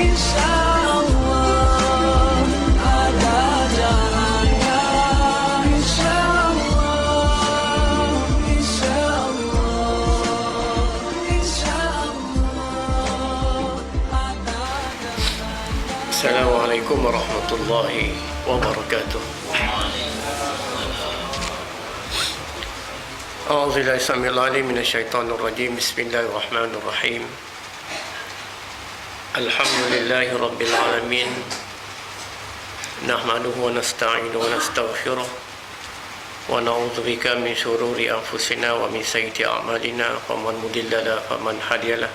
insyaallah ada jalannya, insyaallah, insyaallah, insyaallah ada jalannya. Assalamualaikum warahmatullahi wabarakatuh. A'udzubillahi samil alim minasyaitonir rajim. Bismillahirrahmanirrahim. Alhamdulillahi rabbil alamin. Nahmaduhu wa nasta'inuhu wa nastaghfiruh. Wa na'udzu bika min shururi anfusina wa min sayyiati a'malina. Faman mudilla faman hadiyalah.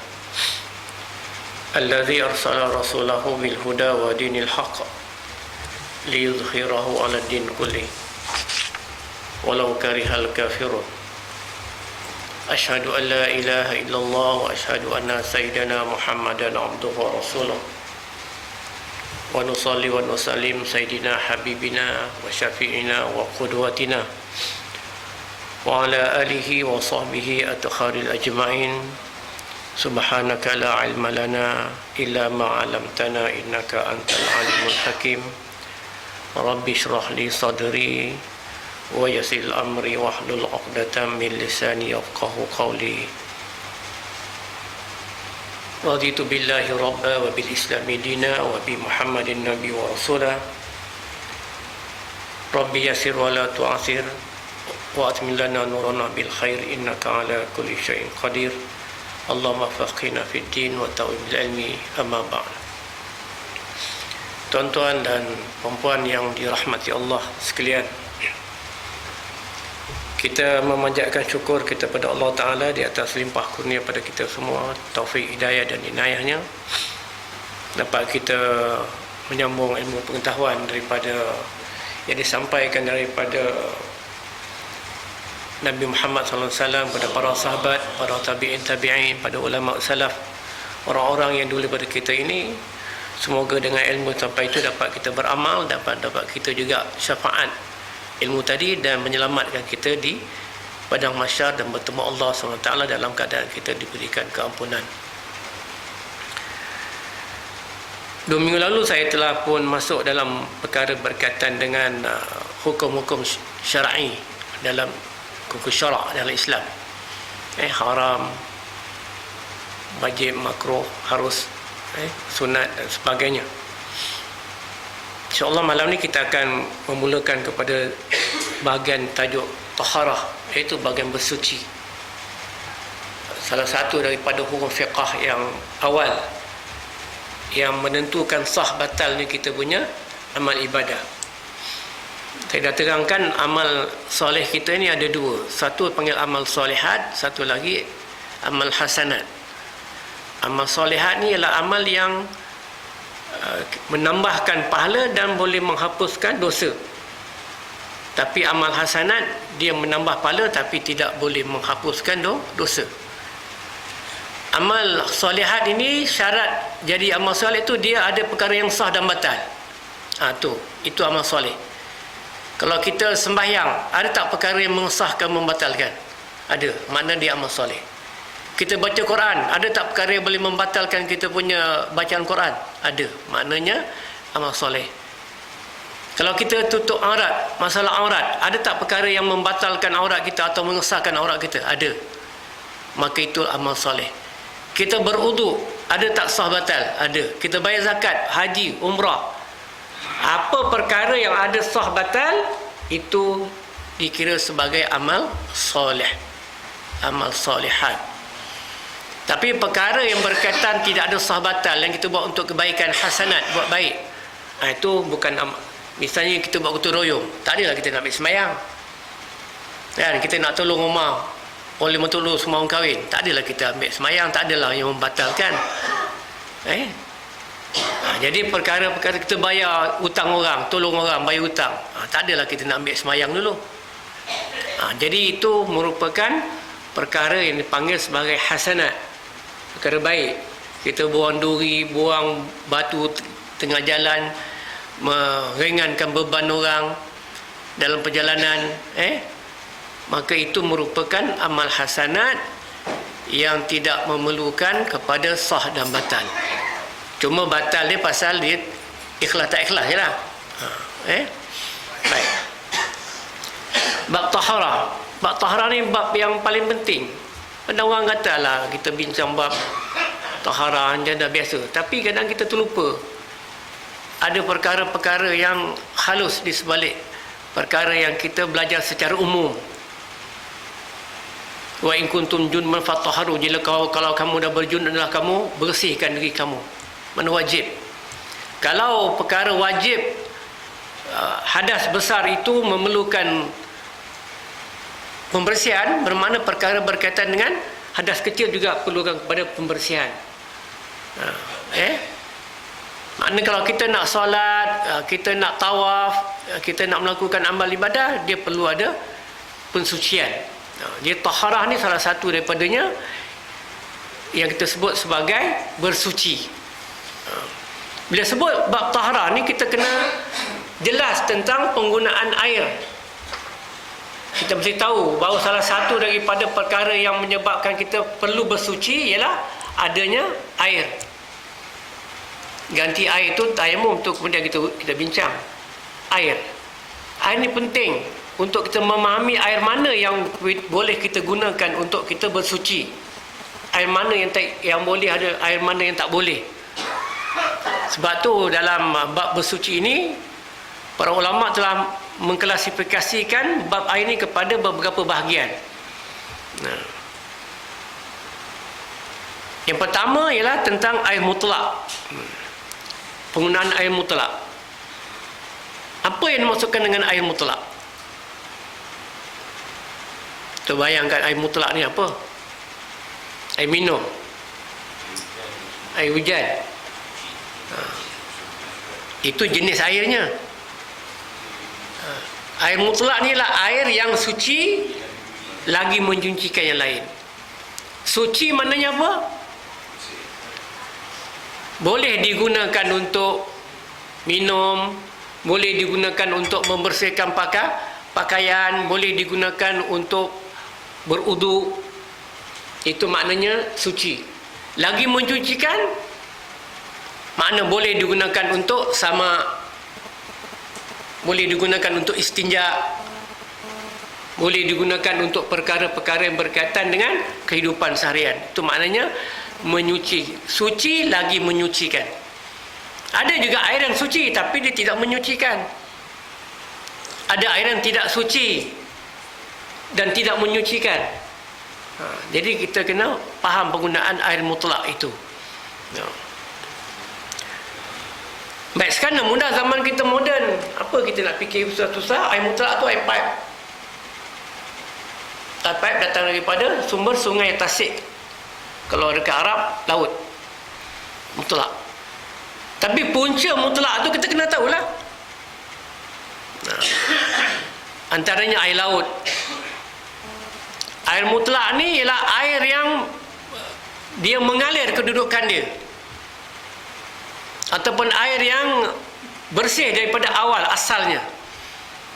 Alladzi arsala rasulahu bil huda wa dinil haqq liyudhhirahu 'ala din kulli walau karihal kafirun. Asyhadu an la ilaha illallah wa asyhadu anna sayyidana Muhammadan abduhu wa rasuluh. Wa nusalli wa nusallim sayyidina habibina wa syafi'ina wa qudwatina wa ala alihi wa sahbihi atkharil ajma'in. Subhanaka la ilma lana illa ma 'allamtana innaka antal alimul hakim. Rabbi shrah li sadri wa yassir amri wahlul 'uqdatam min lisani yafqahu qawli. Raditu billahi rabba wa bil islami dina wa bi Muhammadin nabi wa rasulah. Rabbi yassir wa la tu'asir wa atmil lana nurana bil khair innaka ala kulli syai'in qadir. Allahumma faqihna fid din wa tawil bil ilmi, amma ba'd. Tuan-tuan dan puan-puan yang dirahmati Allah sekalian, kita memanjatkan syukur kita pada Allah Ta'ala di atas limpah kurnia pada kita semua, taufik, hidayah dan inayahnya, dapat kita menyambung ilmu pengetahuan daripada yang disampaikan daripada Nabi Muhammad SAW pada para sahabat, para tabi'in, pada ulama salaf, orang-orang yang dulu pada kita ini. Semoga dengan ilmu sampai itu dapat kita beramal, dapat kita juga syafaat ilmu tadi dan menyelamatkan kita di padang mahsyar dan bertemu Allah SWT dalam keadaan kita diberikan keampunan. 2 minggu lalu saya telah pun masuk dalam perkara berkaitan dengan hukum-hukum syar'i dalam hukum syarak dalam Islam. Haram, wajib, makruh, harus, sunat dan sebagainya. InsyaAllah malam ni kita akan memulakan kepada bahagian tajuk taharah, iaitu bahagian bersuci. Salah satu daripada hukum fiqah yang awal yang menentukan sah batalnya kita punya amal ibadah. Saya dah terangkan amal soleh kita ni ada 2. Satu panggil amal solehat, satu lagi amal hasanat. Amal solehat ni ialah amal yang menambahkan pahala dan boleh menghapuskan dosa. Tapi amal hasanat dia menambah pahala tapi tidak boleh menghapuskan dosa. Amal solehat ini syarat jadi amal soleh itu dia ada perkara yang sah dan batal. Itu amal soleh. Kalau kita sembahyang, ada tak perkara yang mengesahkan, membatalkan? Ada, makna dia amal soleh. Kita baca Quran, ada tak perkara yang boleh membatalkan kita punya bacaan Quran? Ada, maknanya amal soleh. Kalau kita tutup aurat, masalah aurat, ada tak perkara yang membatalkan aurat kita atau mengesahkan aurat kita? Ada, maka itu amal soleh. Kita berudu, ada tak sah batal? Ada. Kita bayar zakat, haji, umrah, apa perkara yang ada sah batal, itu dikira sebagai amal soleh, amal solehat. Tapi perkara yang berkaitan tidak ada sah batal yang kita buat untuk kebaikan, hasanat, buat baik, itu bukan amal. Misalnya kita buat gotong royong, tak adalah kita nak ambil sembahyang kan, kita nak tolong rumah orang 50 semua orang kahwin, tak adalah kita ambil sembahyang, tak adalah yang membatalkan. Jadi perkara-perkara kita bayar hutang orang, tolong orang bayar hutang, tak adalah kita nak ambil sembahyang dulu. Jadi itu merupakan perkara yang dipanggil sebagai hasanat, perkara baik. Kita buang duri, buang batu tengah jalan, meringankan beban orang dalam perjalanan, maka itu merupakan amal hasanat yang tidak memerlukan kepada sah dan batal. Cuma batal dia pasal dia ikhlas tak ikhlas je lah. Baik. Bab tahara. Bab tahara ni bab yang paling penting. Ada orang kata lah kita bincang bab tahara dah biasa. Tapi kadang kita terlupa. Ada perkara-perkara yang halus di sebalik perkara yang kita belajar secara umum. Wa in kuntum junban fatahharu, jika kalau kamu dah berjun adalah kamu bersihkan diri kamu. Mana wajib. Kalau perkara wajib hadas besar itu memerlukan pembersihan, bermakna perkara berkaitan dengan hadas kecil juga perlukan kepada pembersihan. Maknanya kalau kita nak solat, kita nak tawaf, kita nak melakukan amal ibadah, dia perlu ada pensucian. Dia taharah ni salah satu daripadanya yang kita sebut sebagai bersuci. Bila sebut bab taharah ni, kita kena jelas tentang penggunaan air. Kita mesti tahu bahawa salah satu daripada perkara yang menyebabkan kita perlu bersuci ialah adanya air. Ganti air itu tayamum tu kemudian kita bincang. Air ni penting untuk kita memahami air mana yang boleh kita gunakan untuk kita bersuci. Air mana yang boleh ada, air mana yang tak boleh. Sebab tu dalam bab bersuci ini para ulama telah mengklasifikasikan bab air ini kepada beberapa bahagian. Yang pertama ialah tentang air mutlak. Penggunaan air mutlak. Apa yang dimaksudkan dengan air mutlak? Kita bayangkan air mutlak ni apa? Air minum, air hujan. Itu jenis airnya. Air mutlak ni lah air yang suci lagi menyucikan yang lain. Suci maknanya apa? Boleh digunakan untuk minum, boleh digunakan untuk membersihkan pakaian, boleh digunakan untuk berwuduk. Itu maknanya suci. Lagi mencucikan, makna boleh digunakan untuk sama, boleh digunakan untuk istinja, boleh digunakan untuk perkara-perkara yang berkaitan dengan kehidupan seharian. Itu maknanya menyuci. Suci lagi menyucikan. Ada juga air yang suci tapi dia tidak menyucikan. Ada air yang tidak suci dan tidak menyucikan. Jadi kita kena faham penggunaan air mutlak itu. Baik, sekarang mudah zaman kita moden. Apa kita nak fikir susah-susah? Air mutlak tu air pipe. Air pipe datang daripada sumber sungai Tasik. Kalau dekat Arab, laut. Mutlak. Tapi punca mutlak tu kita kena tahulah. Antaranya air laut. Air mutlak ni ialah air yang dia mengalir kedudukan dia. Ataupun air yang bersih daripada awal asalnya.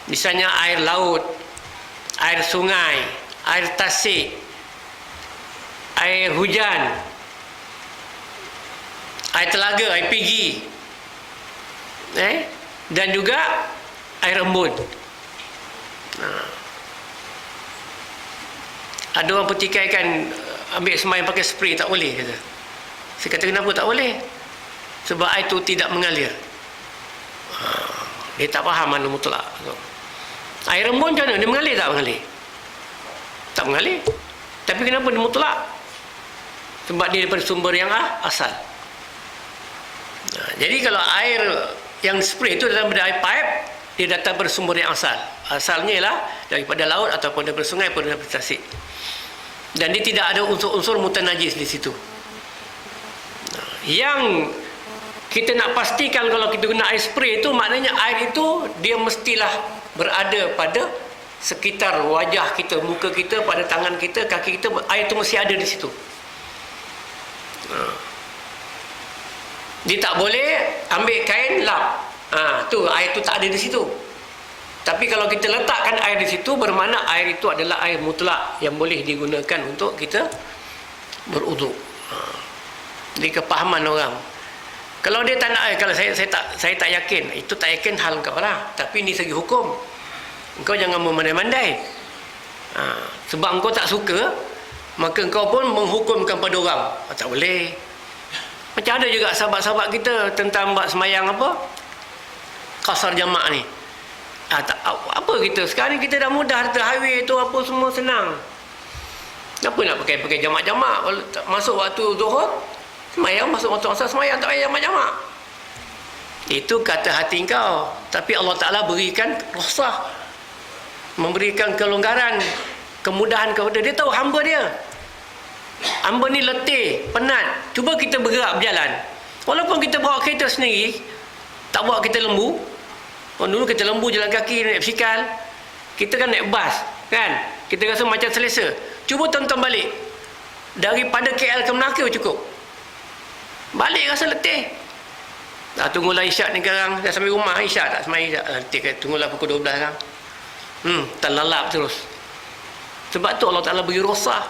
Misalnya air laut, air sungai, air tasik, air hujan, air telaga, air pigi, dan juga air embun. Ada orang pertikaikan ambil sembahyang pakai spray, tak boleh kata. Saya kata kenapa tak boleh? Sebab air itu tidak mengalir. Dia tak faham mana mutlak. Air embun macam mana? Dia mengalir tak mengalir? Tak mengalir. Tapi kenapa dia mutlak? Sebab dia daripada sumber yang asal. Jadi kalau air yang spray itu datang dari air pipe, dia datang dari sumber yang asal. Asalnya ialah daripada laut ataupun daripada sungai ataupun daripada tasik. Dan dia tidak ada unsur-unsur mutanajis di situ. Yang kita nak pastikan kalau kita guna air spray itu, maknanya air itu dia mestilah berada pada sekitar wajah kita, muka kita, pada tangan kita, kaki kita. Air itu mesti ada di situ. Dia tak boleh ambil kain lap. Tu air itu tak ada di situ. Tapi kalau kita letakkan air di situ, bermakna air itu adalah air mutlak yang boleh digunakan untuk kita berwuduk. Jadi kepahaman orang. Kalau dia tak nak, kalau saya tak yakin, itu tak yakin hal kau lah. Tapi ni segi hukum. Engkau jangan memandai-mandai. Sebab engkau tak suka, maka engkau pun menghukumkan pada orang. Tak boleh. Macam ada juga sahabat-sahabat kita tentang buat semayang apa? Qasar jamak ni. Apa kita? Sekarang ni kita dah mudah, highway tu apa semua senang. Kenapa nak pakai jamak-jamak? Masuk waktu zuhur, semayang, masuk waktu asar semayang, tak payah jamak-jamak. Itu kata hati kau. Tapi Allah Ta'ala berikan rukhsah, memberikan kelonggaran, kemudahan kepada dia. Tahu hamba dia, hamba ni letih, penat, cuba kita bergerak berjalan. Walaupun kita bawa kereta sendiri, tak bawa kereta lembu. Dulu kita lembu jalan kaki, naik basikal, kita kan naik bas kan, kita rasa macam selesa. Cuba tonton balik daripada KL ke Melaka cukup, balik rasa letih. Tunggulah isyak ni sekarang, dah sampai rumah isyak tak semai isyak, tunggulah pukul 12 sekarang. Terlalap terus. Sebab tu Allah Ta'ala beri rukhsah,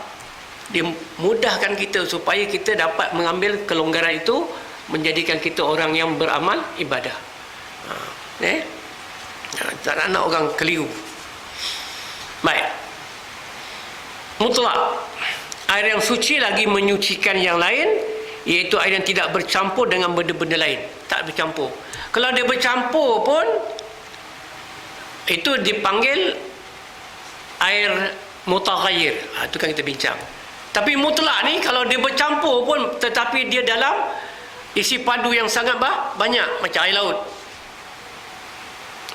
dia mudahkan kita supaya kita dapat mengambil kelonggaran itu, menjadikan kita orang yang beramal ibadah. Tak nak orang keliru. Baik. Mutlak, air yang suci lagi menyucikan yang lain, iaitu air yang tidak bercampur dengan benda-benda lain. Tak bercampur. Kalau dia bercampur pun, itu dipanggil air mutaghayyir. Itu kan kita bincang. Tapi mutlak ni, kalau dia bercampur pun, tetapi dia dalam isi padu yang sangat banyak, macam air laut.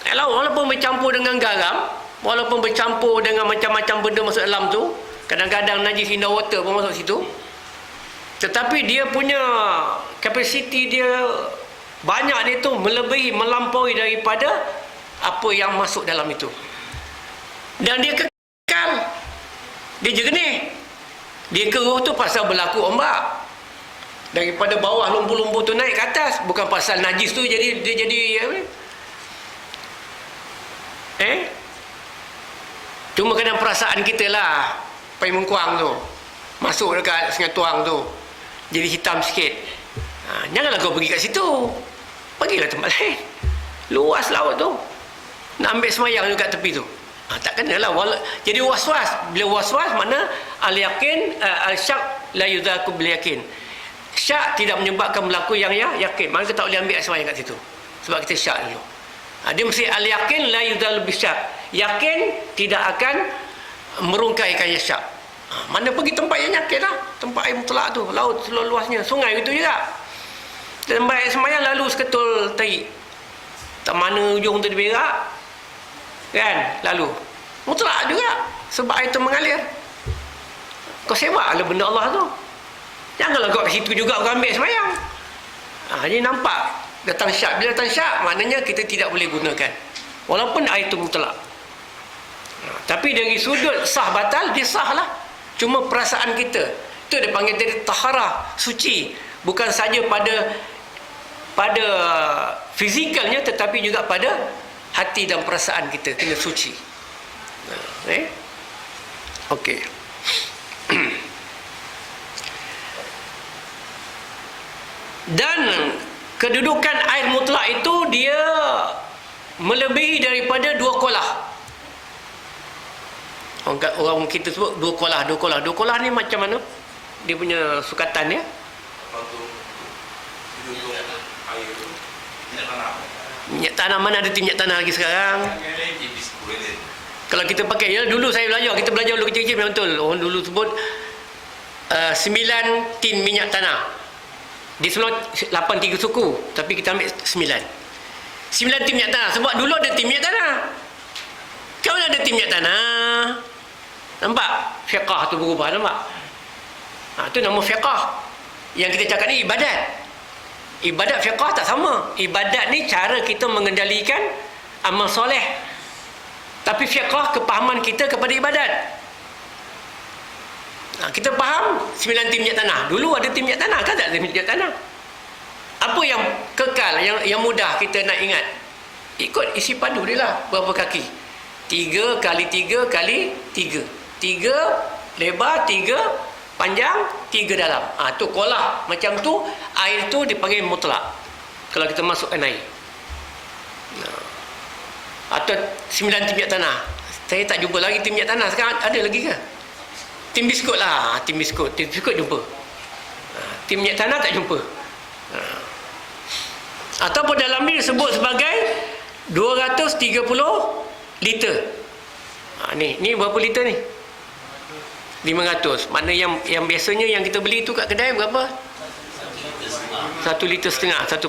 Air laut walaupun bercampur dengan garam, walaupun bercampur dengan macam-macam benda masuk dalam tu, kadang-kadang najis indah water pun masuk situ, tetapi dia punya kapasiti dia banyak, dia tu melebihi, melampaui daripada apa yang masuk dalam itu, dan dia kekal, dia jernih. Dia keruh tu pasal berlaku ombak daripada bawah lumbu-lumbu tu naik ke atas, bukan pasal najis tu jadi dia jadi cuma kadang perasaan kita lah, pai mengkuang tu masuk dekat Sungai Tuang tu jadi hitam sikit. Janganlah kau pergi kat situ, pergilah tempat lain, luas laut tu, nak ambil semayang dekat tepi tu. Tak kenalah. Jadi was-was. Bila was-was, mana al-yakin, al-syak la yudhaku bil-yakin. Syak tidak menyebabkan berlaku yang yakin, maka tak boleh ambil semayang kat situ, sebab kita syak dulu. Dia mesti al-yakin la yudhalu bisyak, yakin tidak akan merungkaikan syak. Mana pergi tempat yang yakin lah, tempat air mutlak tu, laut seluruh luasnya, sungai gitu juga. Tempat air semayang lalu seketul tarik, tak mana ujung tu diberak kan, lalu mutlak juga, sebab air tu mengalir. Kau sewa lah benda Allah tu, janganlah kau kat situ juga kau ambil semayang. Jadi nampak datang syak. Bila datang syak, maknanya kita tidak boleh gunakan walaupun air itu mutlak. Tapi dari sudut sah batal, dia sah lah, cuma perasaan kita itu dia panggil dari taharah, suci, bukan saja pada fizikalnya, tetapi juga pada hati dan perasaan kita kena suci. Okey. Dan kedudukan air mutlak itu dia melebihi daripada 2 kolah. Orang kita sebut 2 kolah. 2 kolah ni macam mana dia punya sukatan dia? Minyak tanah. Mana ada minyak tanah lagi sekarang? Kalau kita pakai, ya dulu saya kita belajar dulu kecil-kecil memang betul. Orang dulu sebut 9 tin minyak tanah. Di sebelah 8 3 suku, tapi kita ambil 9 tin minyak tanah, sebab dulu ada tin minyak tanah. Kalau ada tin minyak tanah, nampak fiqah tu berubah, nampak? Tu nama fiqah. Yang kita cakap ni ibadat. Ibadat fiqah tak sama. Ibadat ni cara kita mengendalikan amal soleh, tapi fiqah kepahaman kita kepada ibadat. Kita faham 9 tim minyak tanah. Dulu ada tim minyak tanah, kan tak ada minyak tanah. Apa yang kekal, yang mudah kita nak ingat? Ikut isi padu dia lah. Berapa kaki? 3 kali 3 kali 3. 3 lebar, 3 panjang, 3 dalam. Tu kolah. Macam tu, air tu dipanggil mutlak. kalau kita masukkan air. Atau 9 tim minyak tanah. Saya tak jumpa lagi tim minyak tanah. Sekarang ada lagi ke? Tim biskut lah. Tim biskut jumpa. Tim minyak tanah tak jumpa. Ataupun dalam ni disebut sebagai 230 liter. Ni berapa liter ni? 500. Mana yang biasanya yang kita beli tu kat kedai berapa? 1,5 liter, 1,5.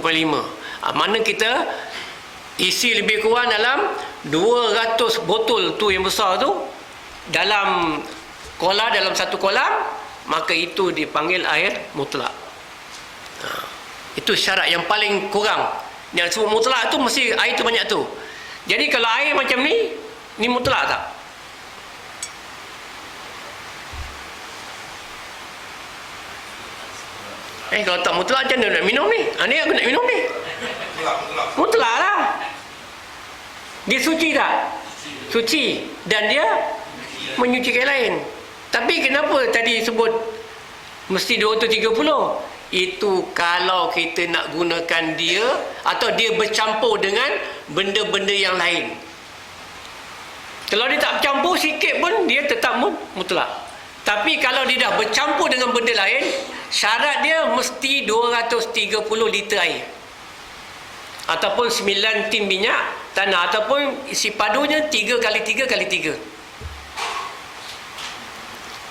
Mana kita isi lebih kurang dalam 200 botol tu yang besar tu dalam kolam, dalam satu kolam, maka itu dipanggil air mutlak. Itu syarat yang paling kurang. Yang sebut mutlak tu mesti air tu banyak tu. Jadi kalau air macam ni mutlak tak? Kalau tak mutlak macam mana nak minum ni? Ni aku nak minum ni. Mutlak lah. Dia suci tak? Suci. Dan dia menyucikan lain. Tapi kenapa tadi sebut mesti 230? Itu kalau kita nak gunakan dia atau dia bercampur dengan benda-benda yang lain. Kalau dia tak bercampur sikit pun dia tetap mutlak. Tapi kalau dia dah bercampur dengan benda lain, syarat dia mesti 230 liter air. Ataupun 9 tim minyak tanah, ataupun isi padunya 3 kali 3 kali 3.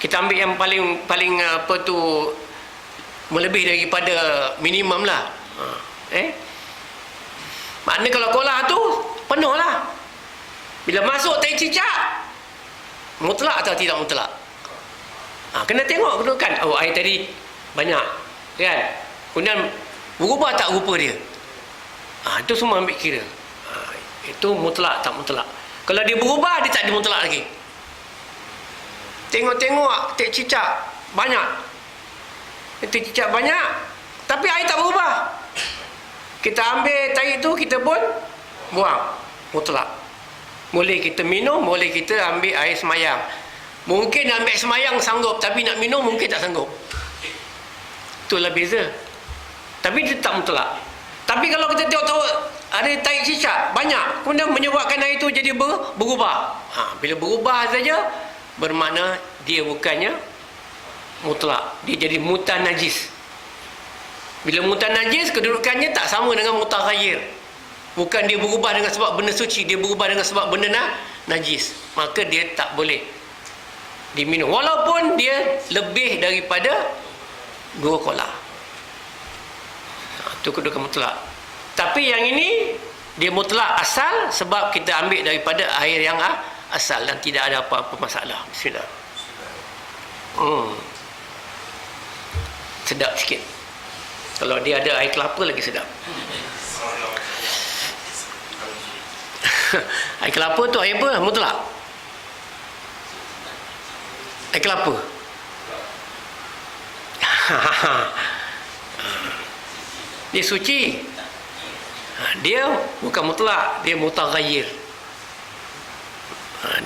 Kita ambil yang paling apa tu, melebih daripada minimum lah. Maknanya kalau kolah tu penuh lah. Bila masuk tai cicak, mutlak atau tidak mutlak? Kena tengok kedudukan. Air tadi banyak kan, kemudian berubah tak rupa dia. Itu semua ambil kira. Itu mutlak tak mutlak. Kalau dia berubah, dia tak dimutlak lagi. Tengok-tengok tai cicak banyak, tai cicak banyak, tapi air tak berubah. Kita ambil tai itu, kita pun buang. Mutlak. Boleh kita minum, boleh kita ambil air semayang. Mungkin ambil semayang sanggup, tapi nak minum mungkin tak sanggup. Itulah beza. Tapi dia tak mutlak. Tapi kalau kita tengok ada tai cicak banyak, kemudian menyebabkan air itu jadi berubah. Bila berubah saja, bermakna dia bukannya mutlak. Dia jadi mutan najis. Bila mutan najis, kedudukannya tak sama dengan mutaghayyir. Bukan dia berubah dengan sebab benda suci, dia berubah dengan sebab benda najis. Maka dia tak boleh diminum, walaupun dia lebih daripada 2 kolah. Itu kedudukan mutlak. Tapi yang ini dia mutlak asal, sebab kita ambil daripada air yang asal dan tidak ada apa-apa masalah. Bismillah. Sedap sikit. Kalau dia ada air kelapa lagi sedap. Air kelapa tu air apa? Mutlak. Air kelapa. Dia suci. Dia bukan mutlak, dia mutaghayyir.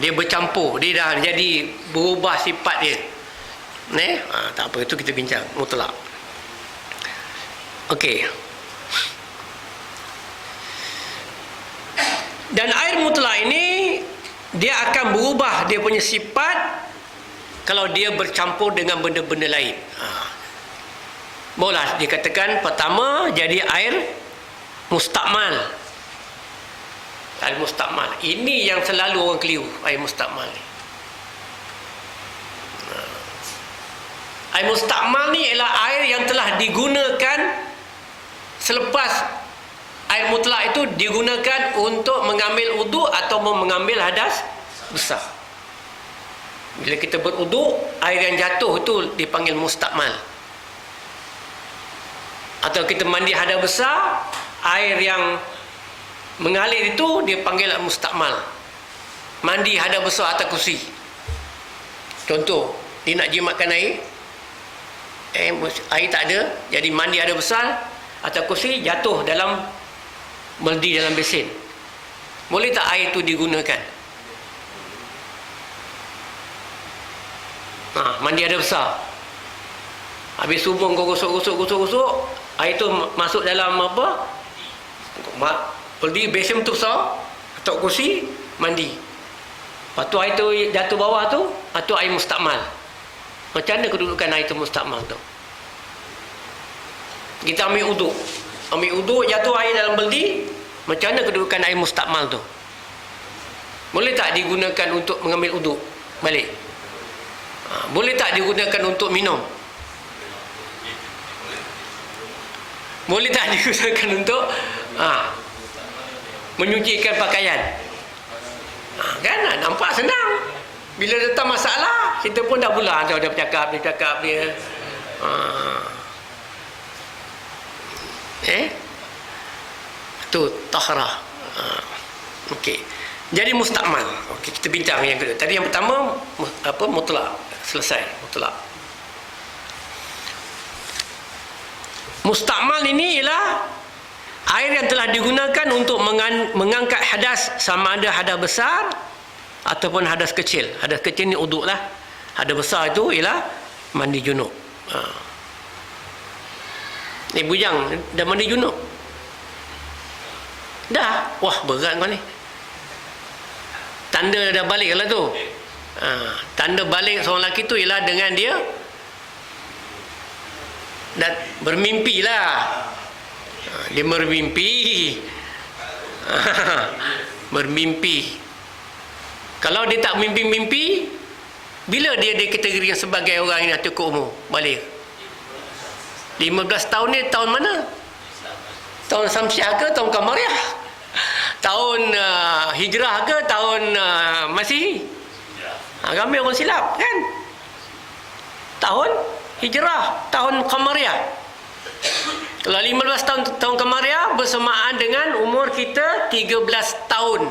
Dia bercampur, dia dah jadi berubah sifat dia. Tak apa, itu kita bincang mutlak. Okey. Dan air mutlak ini dia akan berubah dia punya sifat kalau dia bercampur dengan benda-benda lain. Boleh dikatakan pertama jadi air mustakmal. Air mustakmal. Ini yang selalu orang keliru, air mustakmal ni. Air mustakmal ni ialah air yang telah digunakan selepas air mutlak itu digunakan untuk mengambil uduk atau mengambil hadas besar. Bila kita beruduk, air yang jatuh itu dipanggil mustakmal. Atau kita mandi hadas besar, air yang mengalir itu dia panggil mustakmal. Mandi hadas besar atas kursi. Contoh, dia nak jimatkan air, air tak ada, jadi mandi hadas besar atas kursi, jatuh dalam meldi dalam besin. Boleh tak air itu digunakan? Mandi hadas besar, habis subuh kau gosok, air tu masuk dalam apa? Mak pergi besen tu besar, atuk kursi, mandi. Lepas tu air tu jatuh bawah tu, itu air mustakmal. Macam mana kedudukan air tu mustakmal tu? Kita ambil uduk. Ambil uduk, jatuh air dalam beldi, macam mana kedudukan air mustakmal tu? Boleh tak digunakan untuk mengambil uduk balik? Boleh tak digunakan untuk minum? Boleh tak digunakan untuk menyucikan pakaian? Kan nampak senang. Bila datang masalah, kita pun dah pula dia bercakap, dia tu tahrah. Okey. Jadi mustakmal. Okey, kita bincang yang kedua. Tadi yang pertama mutlak. Selesai, mutlak. Mustakmal ini ialah air yang telah digunakan untuk mengangkat hadas, sama ada hadas besar ataupun hadas kecil. Hadas kecil ni uduk lah. Hadas besar itu ialah mandi junub. Ni bujang dah mandi junub. Dah. Wah, berat kau ni. Tanda dah balik lah tu. Tanda balik seorang lelaki tu ialah dengan dia dah bermimpi lah. Dia bermimpi. Bermimpi. Kalau dia tak mimpi-mimpi, bila dia dikategorikan sebagai orang yang cukup umur balik? 15 tahun ni tahun mana? Tahun Samsiah ke tahun Kamariah? Tahun Hijrah ke tahun Masihi? Ramai orang silap kan? Tahun Hijrah, tahun Kamariah. Kalau 15 tahun Kamariah bersamaan dengan umur kita 13 tahun.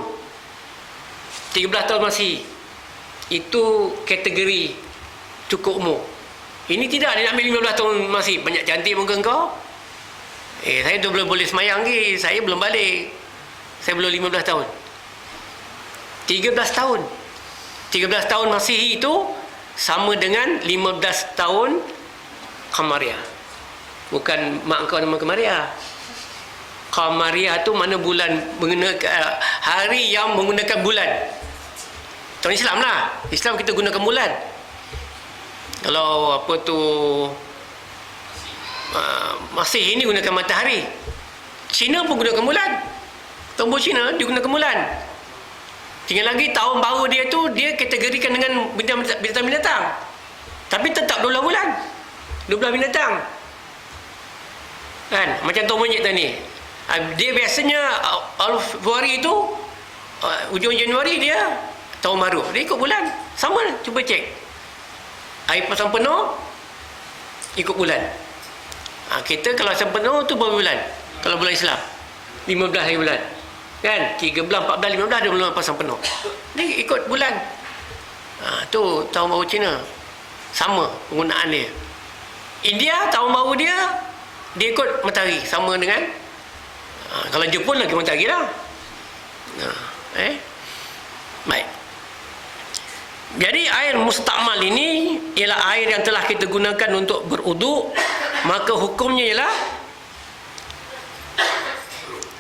13 tahun Masihi. Itu kategori cukup umur. Ini tidak, dia nak ambil 15 tahun Masihi. Banyak cantik muka kau. Saya tu belum boleh semayang lagi. Saya belum balik. Saya belum 15 tahun. 13 tahun. 13 tahun Masihi itu sama dengan 15 tahun Kamariah. Bukan mak kau nama Kamariah. Kamariah tu mana bulan, menggunakan hari yang menggunakan bulan. Tahun Islam lah. Islam kita gunakan bulan. Kalau apa tu Masih ini gunakan matahari. Cina pun gunakan bulan. Tombol Cina digunakan bulan. Tinggal lagi tahun baru dia tu dia kategorikan dengan bintang-bintang. Tapi tetap 12 bulan. 12 bintang. Kan? Macam tahun monyet tadi. Dia biasanya Februari tu ujung Januari dia tahun baru. Dia ikut bulan. Sama, cuba cek. Air pasang penuh ikut bulan. Kita kalau pasang penuh tu berapa bulan? Kalau bulan Islam 15 hari bulan. Kan? 13, 14, 15 dia belum pasang penuh. Dia ikut bulan. Tu tahun baru Cina. Sama penggunaan dia. India tahun baru dia ikut matahari. Sama dengan kalau Jepun lagi matahari lah. Baik. Jadi air mustakmal ini ialah air yang telah kita gunakan untuk beruduk. Maka hukumnya ialah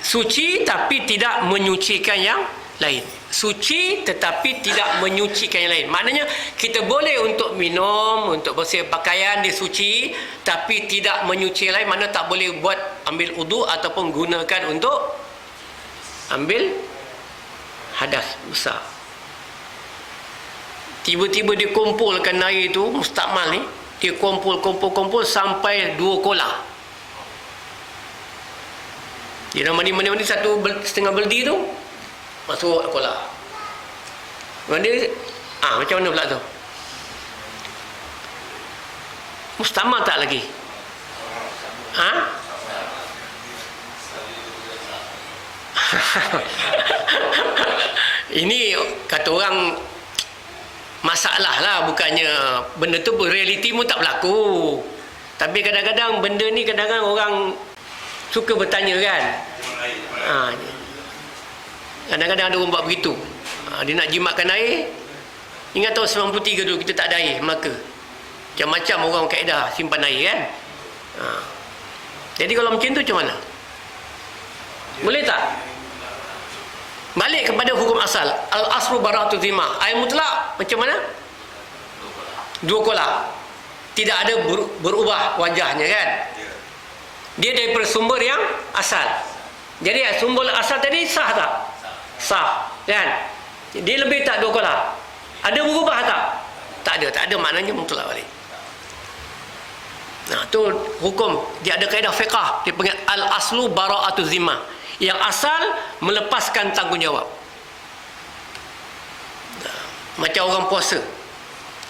suci tapi tidak menyucikan yang lain. Suci tetapi tidak menyucikan yang lain. Maknanya kita boleh untuk minum, untuk bersih pakaian dia suci, tapi tidak menyuci yang lain. Mana tak boleh buat ambil uduk ataupun gunakan untuk ambil hadas besar. Tiba-tiba dia kumpulkan air tu mustakmal ni, dia kumpul sampai 2 kolah. Dia nak mandi satu setengah beldi tu masuk kolah. Mandi macam mana pula tu? Mustakmal tak lagi? Ini kata orang masalah lah, bukannya benda tu realiti pun tak berlaku. Tapi kadang-kadang benda ni kadang-kadang orang suka bertanya kan. Kadang-kadang ada orang buat begitu. Dia nak jimatkan air. Ingat tahun 93 dulu kita tak ada air Melaka. Macam-macam orang kaedah simpan air kan. Jadi kalau macam tu macam mana? Boleh tak? Balik kepada hukum asal. Al-aslu bara'atu zimah. Air mutlak macam mana? Dua kolah. Tidak ada berubah wajahnya kan? Dia daripada sumber yang asal. Jadi sumber asal tadi sah tak? Sah kan? Dia lebih tak dua kolah? Ada berubah tak? Tak ada maknanya mutlak balik. Nah, tu hukum. Dia ada kaedah fiqah, dia panggil al-aslu bara'atu zimmah. Yang asal melepaskan tanggungjawab. Nah, macam orang puasa.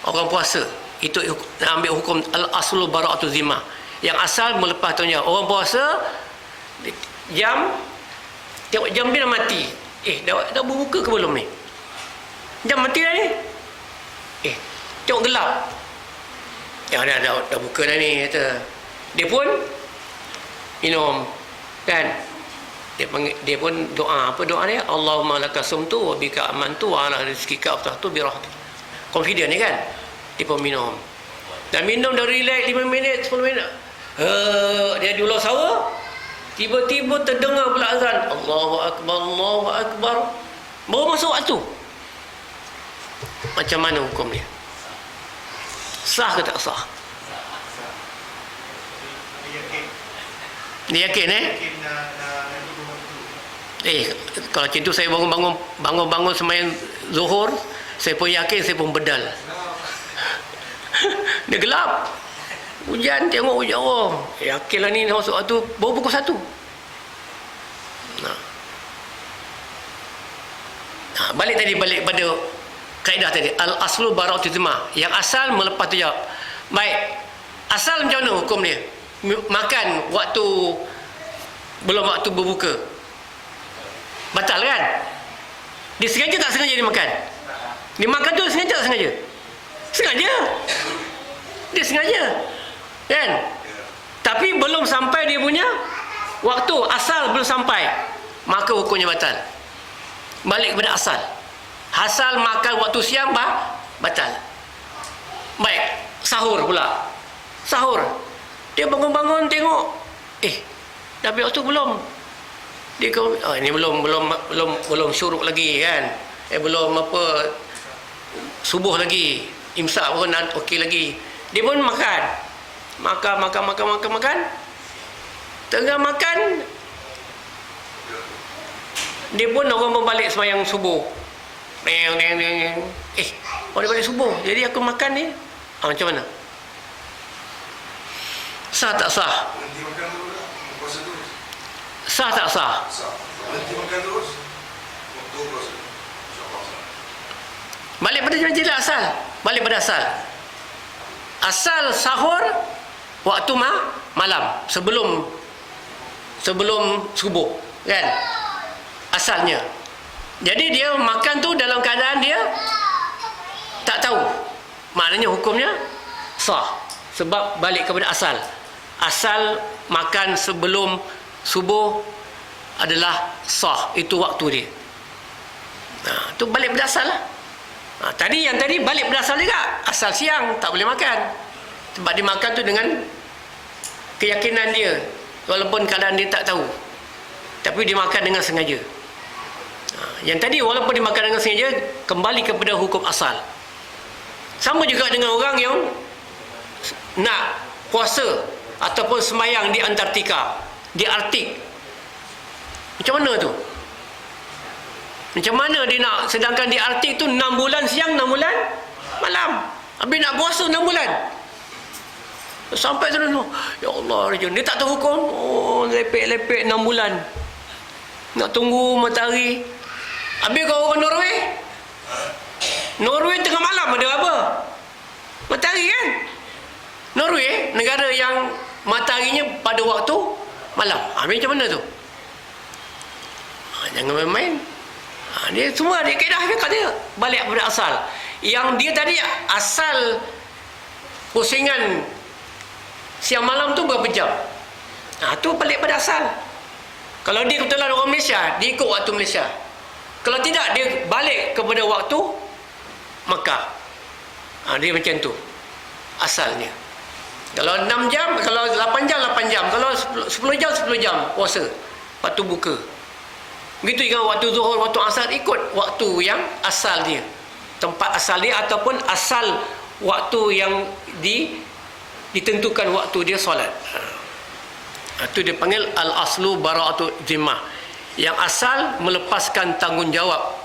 Orang puasa itu ambil hukum al-aslu bara'atu zimmah. Yang asal melepas tanggungjawab. Orang puasa jam, tengok jam dia dah mati. Dah berbuka ke belum ni? Jam mati dah ni. Tengok gelap. Ya dah buka dah ni, kata. Dia pun minum kan. Dia pun doa. Apa doa dia? Allahumma laka sumtu wa bika amantu wa ala rizqika aftahtu bi rahmatik. Confident ni kan. Dia pun minum. Dan minum dah relax 5 minit, 10 minit. Dia di ular sawah. Tiba-tiba terdengar pula azan. Allahu akbar, Allahu akbar. Baru masuk waktu. Macam mana hukum dia? Sah ke tak sah? Dia yakin kalau macam tu saya bangun sembahyang zuhur, saya pun yakin, saya pun bedal. Dia gelap. Hujan, tengok hujan. Yakinlah ni masuk waktu baru pukul 1. Balik pada kaedah tadi, al-aslu bara'atu zimmah. Yang asal melepas tanggungjawab. Baik, asal macam mana hukum dia? Makan waktu belum waktu berbuka, batal kan? Dia sengaja tak sengaja dia makan? Dia makan tu sengaja tak sengaja? Sengaja. Dia sengaja kan? Tapi belum sampai dia punya waktu, asal belum sampai, maka hukumnya batal. Balik kepada asal. Asal makan waktu siang batal. Baik, sahur pula. Sahur. Dia bangun-bangun tengok, dah habis waktu belum? Dia ini belum syuruk lagi kan? Belum apa, subuh lagi. Imsak pun okey lagi. Dia pun makan. Makan. Tengah makan, dia pun orang berbalik sembahyang subuh. Orang balik subuh, jadi aku makan ni. Macam mana? Sah tak sah? Berhenti makan terus, puasa terus. Sah tak sah? Sah. Berhenti makan terus, waktu puasa. Balik pada jelas asal. Balik pada asal. Asal sahur waktu malam, sebelum subuh kan? Asalnya. Jadi dia makan tu dalam keadaan dia tak tahu. Maknanya hukumnya sah. Sebab balik kepada asal. Asal makan sebelum subuh adalah sah. Itu waktu dia. Tu balik pada asal lah. Yang tadi balik pada asal juga. Asal siang tak boleh makan. Sebab dia makan tu dengan keyakinan dia. Walaupun keadaan dia tak tahu. Tapi dia makan dengan sengaja. Yang tadi walaupun dia makan dengan sengaja, kembali kepada hukum asal. Sama juga dengan orang yang nak puasa ataupun sembahyang di Antartika, di Arktik. Macam mana tu? Macam mana dia nak, sedangkan di Arktik tu 6 bulan siang, 6 bulan malam. Habis nak puasa 6 bulan. Sampai tu, ya Allah, dia tak tahu hukum. Lepek-lepek 6 bulan. Nak tunggu matahari. Habis kau orang Norway? Norway tengah malam ada apa? Matahari kan? Norway, negara yang mataharinya pada waktu malam. Habis macam mana tu? Jangan main-main. Dia semua dia kaedah dia kata balik kepada asal. Yang dia tadi asal pusingan siang malam tu berapa jam? Tu balik pada asal. Kalau dia kebetulan orang Malaysia, dia ikut waktu Malaysia. Kalau tidak, dia balik kepada waktu Makkah. Dia macam tu asalnya. Kalau 6 jam, kalau 8 jam, 8 jam. Kalau 10 jam, 10 jam puasa. Lepas tu buka. Begitu juga waktu zuhur, waktu asar, ikut waktu yang asal dia, tempat asal dia, ataupun asal waktu yang ditentukan waktu dia solat. Itu dipanggil al-aslu bara'atu zimmah, yang asal melepaskan tanggungjawab.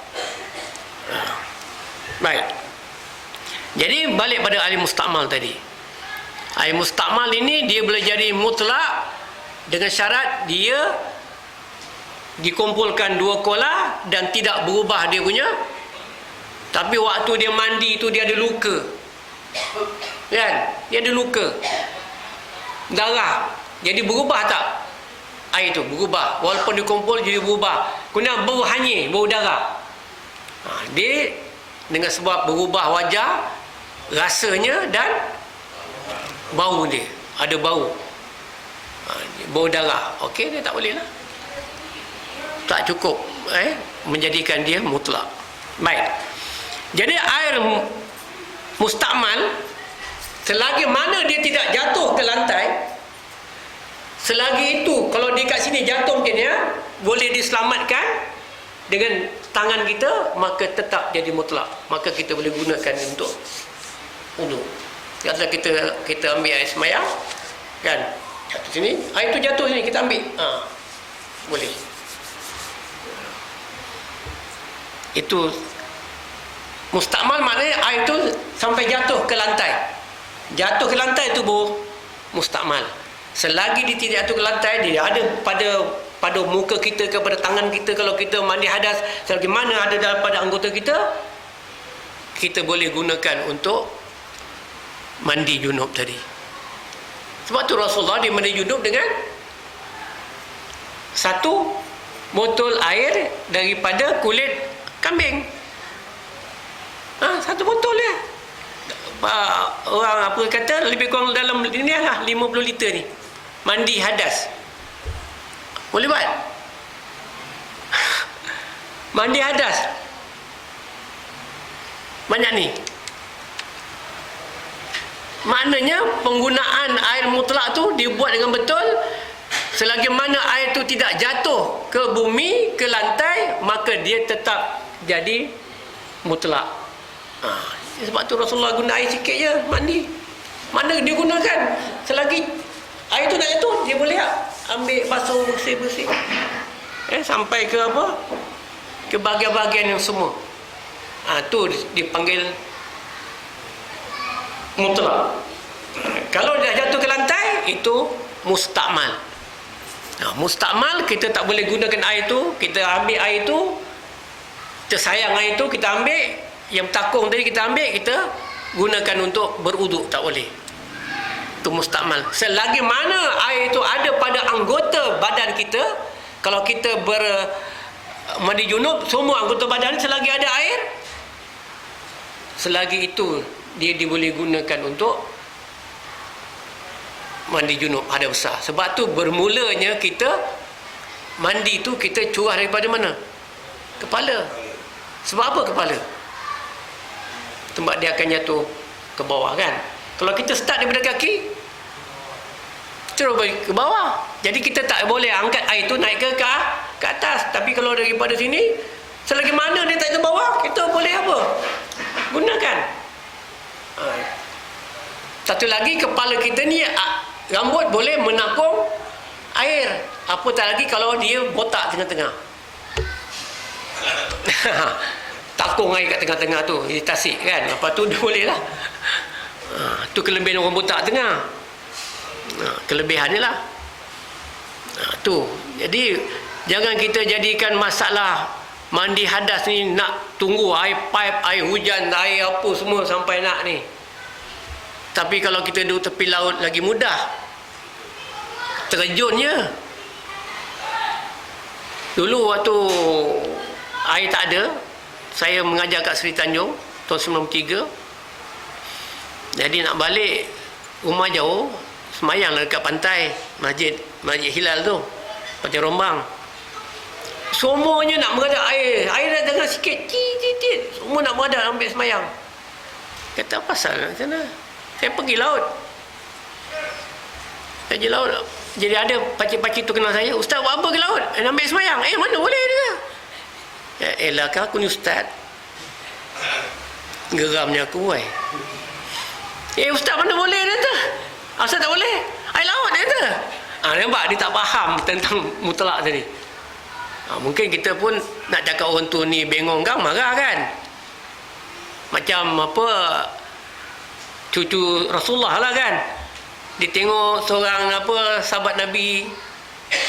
Baik. Jadi balik pada ahli mustakmal tadi. Ahli mustakmal ini dia boleh jadi mutlak dengan syarat dia dikumpulkan dua kolah dan tidak berubah dia punya, tapi waktu dia mandi itu dia ada luka, kan? Dia ada luka darah, jadi berubah tak air itu? Berubah, walaupun dikumpul jadi berubah, kemudian bau hanyir, bau darah. Dia dengan sebab berubah wajah, rasanya dan bau dia, ada bau, bau darah, okey, dia tak boleh lah, tak cukup menjadikan dia mutlak. Baik. Jadi air mustakmal, selagi mana dia tidak jatuh ke lantai, selagi itu kalau dia kat sini jatuh mungkin ya, boleh diselamatkan dengan tangan kita, maka tetap jadi mutlak. Maka kita boleh gunakan untuk wudu. Kata kita ambil air semayang, kan, jatuh sini, air tu jatuh sini, kita ambil, boleh. Itu mustakmal, maknanya air itu sampai jatuh ke lantai. Jatuh ke lantai itu mustakmal. Selagi dia tidak jatuh ke lantai, dia ada pada muka kita, kepada tangan kita, kalau kita mandi hadas, selagi mana ada daripada anggota kita, kita boleh gunakan untuk mandi junub tadi. Sebab tu Rasulullah dia mandi junub dengan satu botol air daripada kulit kambing. Satu botol ya. Orang apa kata, lebih kurang dalam ni lah 50 liter ni. Mandi hadas. Boleh buat? Mandi hadas. Banyak ni. Maknanya penggunaan air mutlak tu dibuat dengan betul. Selagi mana air tu tidak jatuh ke bumi, ke lantai, maka dia tetap jadi mutlak. Sebab tu Rasulullah guna air sikit je mandi. Mana dia gunakan, selagi air tu nak jatuh, dia boleh ambil basuh, bersih-bersih, sampai ke apa, ke bahagian-bahagian yang semua. Tu dipanggil mutlak. Kalau dah jatuh ke lantai, itu mustakmal. Mustakmal, kita tak boleh gunakan air tu. Kita ambil air tu, kita sayang air tu, kita ambil yang takung tadi, kita ambil, kita gunakan untuk beruduk, tak boleh. Itu mustakmal. Selagi mana air itu ada pada anggota badan kita, kalau kita mandi junub, semua anggota badan selagi ada air, selagi itu dia boleh gunakan untuk mandi junub ada besar. Sebab tu bermulanya kita mandi tu, kita curah daripada mana? Kepala. Sebab apa kepala? Tempat dia akan jatuh ke bawah, kan? Kalau kita start daripada kaki, terus ke bawah. Jadi kita tak boleh angkat air tu naik ke atas. Tapi kalau daripada sini, selagi mana dia tak ke bawah, kita boleh apa? Gunakan. Satu lagi, kepala kita ni, rambut boleh menakung air. Apatah lagi kalau dia botak tengah-tengah. Takung air kat tengah-tengah tu, dia tasik, kan? Lepas tu dia boleh lah. Tu kelebihan orang botak tengah. Kelebihan dia lah. Tu. Jadi jangan kita jadikan masalah mandi hadas ni nak tunggu air pipe, air hujan, air apa semua sampai nak ni. Tapi kalau kita duduk tepi laut lagi mudah. Terjunnya. Dulu waktu air tak ada, saya mengajar kat Seri Tanjung tahun 93. Jadi nak balik rumah jauh, semayang dekat pantai Masjid Hilal tu, Pantai Rombang. Semuanya nak mengadak air. Air dah dengar sikit, cicit. Semua nak mengadak ambil semayang. Kata, apa pasal kat sana? Saya pergi laut. Jadi ada pakcik-pakcik tu kenal saya. Ustaz, buat apa ke laut? Nak ambil semayang. Mana boleh dia? Ya elah kan aku ni ustaz. Geramnya aku weh. Ustaz mana boleh dia tu? Asal tak boleh? Air laut dia tu. Nampak dia tak faham tentang mutlak tadi. Mungkin kita pun nak cakap orang tu ni bengong kan, marah kan. Macam apa, cucu Rasulullah lah kan. Dia tengok seorang apa sahabat Nabi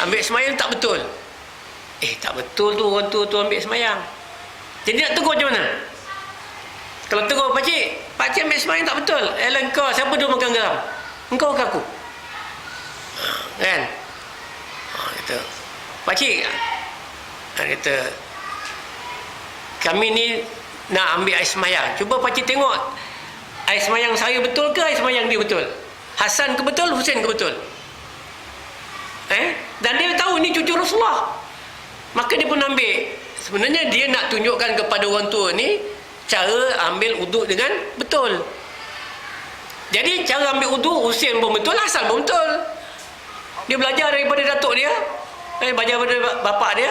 ambil semayang tak betul. Tak betul tu orang tu ambil semayang. Jadi nak tegur macam mana? Kalau tegur pakcik ambil semayang tak betul. Engkau siapa dia makan garam? Engkau ke aku? Kan? Kata, pakcik kata, kami ni nak ambil air semayang. Cuba pakcik tengok air semayang saya betul ke air semayang dia betul? Hasan ke betul, Husain ke betul? Dan dia tahu ni cucu Rasulullah. Maka dia pun ambil. Sebenarnya dia nak tunjukkan kepada orang tua ni cara ambil uduk dengan betul. Jadi cara ambil uduk Husain pun betul, Hasan pun betul. Dia belajar daripada datuk dia, belajar daripada bapak dia,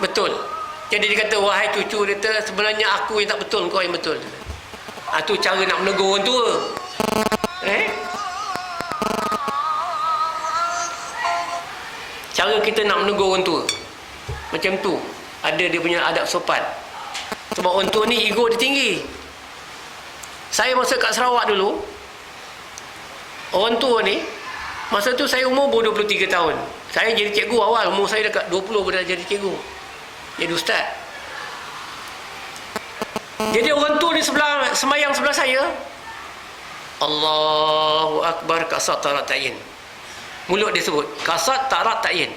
betul. Jadi dia kata, wahai cucu dia, sebenarnya aku yang tak betul, kau yang betul. Itu cara nak menegur orang tua. Cara kita nak menegur orang tua macam tu, ada dia punya adab sopan. Sebab orang tua ni ego dia tinggi. Saya masa kat Sarawak dulu, orang tua ni, masa tu saya umur 23 tahun. Saya jadi cikgu awal, umur saya dekat 20 dah jadi cikgu, jadi ustaz. Jadi orang tua ni semayang sebelah saya, Allahu Akbar kasat tarat ta'yin. Mulut dia sebut kasat tarat ta'yin.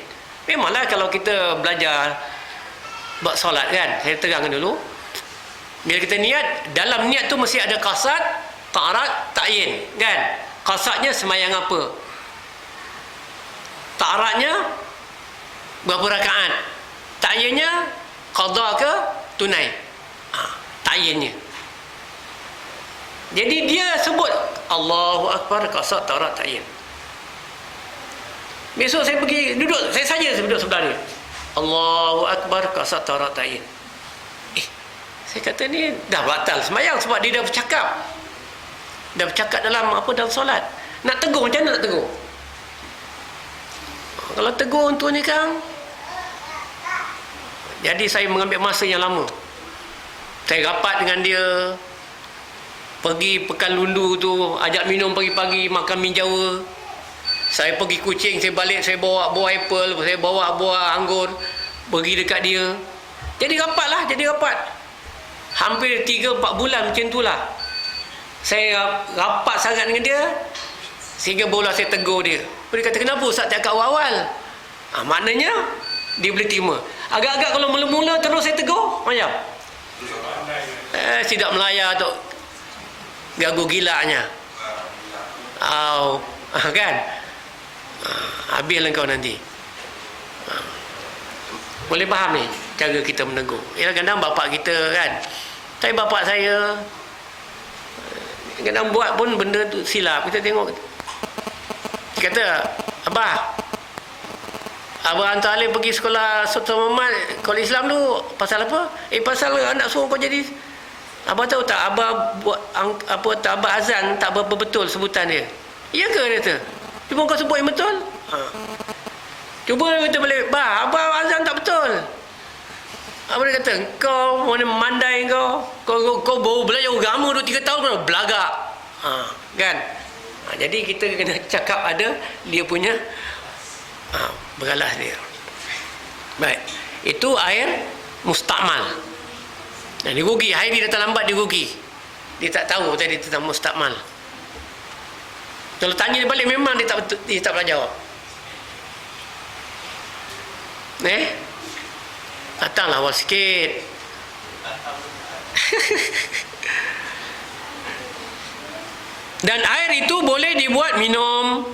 Memanglah kalau kita belajar buat solat kan, saya terangkan dulu, bila kita niat, dalam niat tu mesti ada kasat tarat ta'yin kan. Kasatnya semayang apa, taratnya berapa rakaat, ta'yinnya qada ke tunai, ta'yinnya. Jadi dia sebut Allahu Akbar kasat tarat ta'yin. Besok saya pergi duduk, saya saja duduk sebelah dia, Allahu Akbar kasat tarat ta'yin. Saya kata ni dah batal semayang sebab dia dah bercakap. Dah bercakap dalam solat. Nak tegur macam mana nak tegur? Kalau tegur untuk ni kan. Jadi saya mengambil masa yang lama. Saya rapat dengan dia. Pergi Pekan Lundu tu, ajak minum pagi-pagi, makan mi Jawa. Saya pergi Kuching, saya balik, saya bawa buah apple, saya bawa buah anggur, pergi dekat dia. Jadi rapat. Hampir 3-4 bulan macam tu lah. Saya rapat sangat dengan dia, sehingga bola saya tegur dia. Dia kata, kenapa Ustaz cakap awal-awal? Maknanya dia boleh terima. Agak-agak kalau mula-mula terus saya tegur, macam tidak melayar tu, gagu gilanya. Kan? Habislah kau nanti. Boleh faham ni cara kita menegur. Kadang-kadang bapak kita kan, bapak saya kadang buat pun benda tu silap, kita tengok, dia kata, Abah hantar Alif pergi sekolah Sultan Muhammad, sekolah Islam tu pasal apa? Pasal anak suruh kau jadi. Abah tahu tak, Abah buat Abah azan tak berapa betul sebutan dia. Ya ke dia kata? Cuba kau sebut yang betul. Cuba kita balik, Abah azan tak betul. Apa dia kata? Kau mana mandai kau baru belajar agama 2-3 tahun kau belagak. Kan? Jadi kita kena cakap ada dia punya beralas dia. Baik. Itu air mustakmal. Dia rugi, air dia datang lambat, dia rugi. Dia tak tahu tadi tentang mustakmal. Kalau tanya dia balik memang dia tak pernah jawab. Datanglah awal sikit. Dan air itu boleh dibuat minum,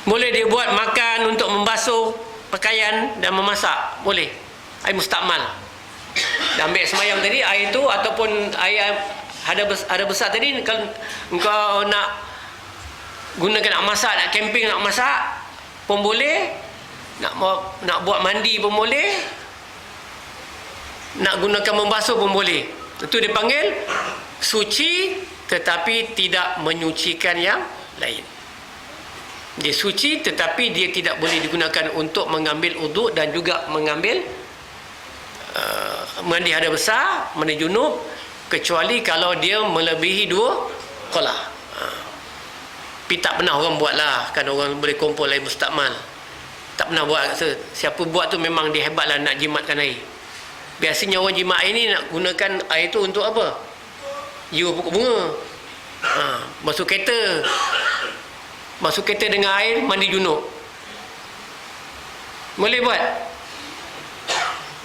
boleh dibuat makan, untuk membasuh pakaian dan memasak, boleh. Air mustakmal. Dan ambil semayang tadi, air itu ataupun air ada besar tadi, kalau engkau nak gunakan, nak masak, nak camping, nak masak pun boleh, nak buat mandi pun boleh. Nak gunakan membasuh pun boleh. Itu dipanggil suci tetapi tidak menyucikan yang lain. Dia suci tetapi dia tidak boleh digunakan untuk mengambil uduk dan juga mengambil mandi hadas besar, mandi junub, kecuali kalau dia melebihi 2 qalah. Tapi tak pernah orang buat lah, kan orang boleh kumpul air mustakmal. Tak pernah buat. Siapa buat tu memang dia hebat lah nak jimatkan air. Biasanya orang jimat air ni nak gunakan air tu untuk apa? You pokok bunga. Basuh kereta. Basuh kereta dengan air mandi junub. Boleh buat?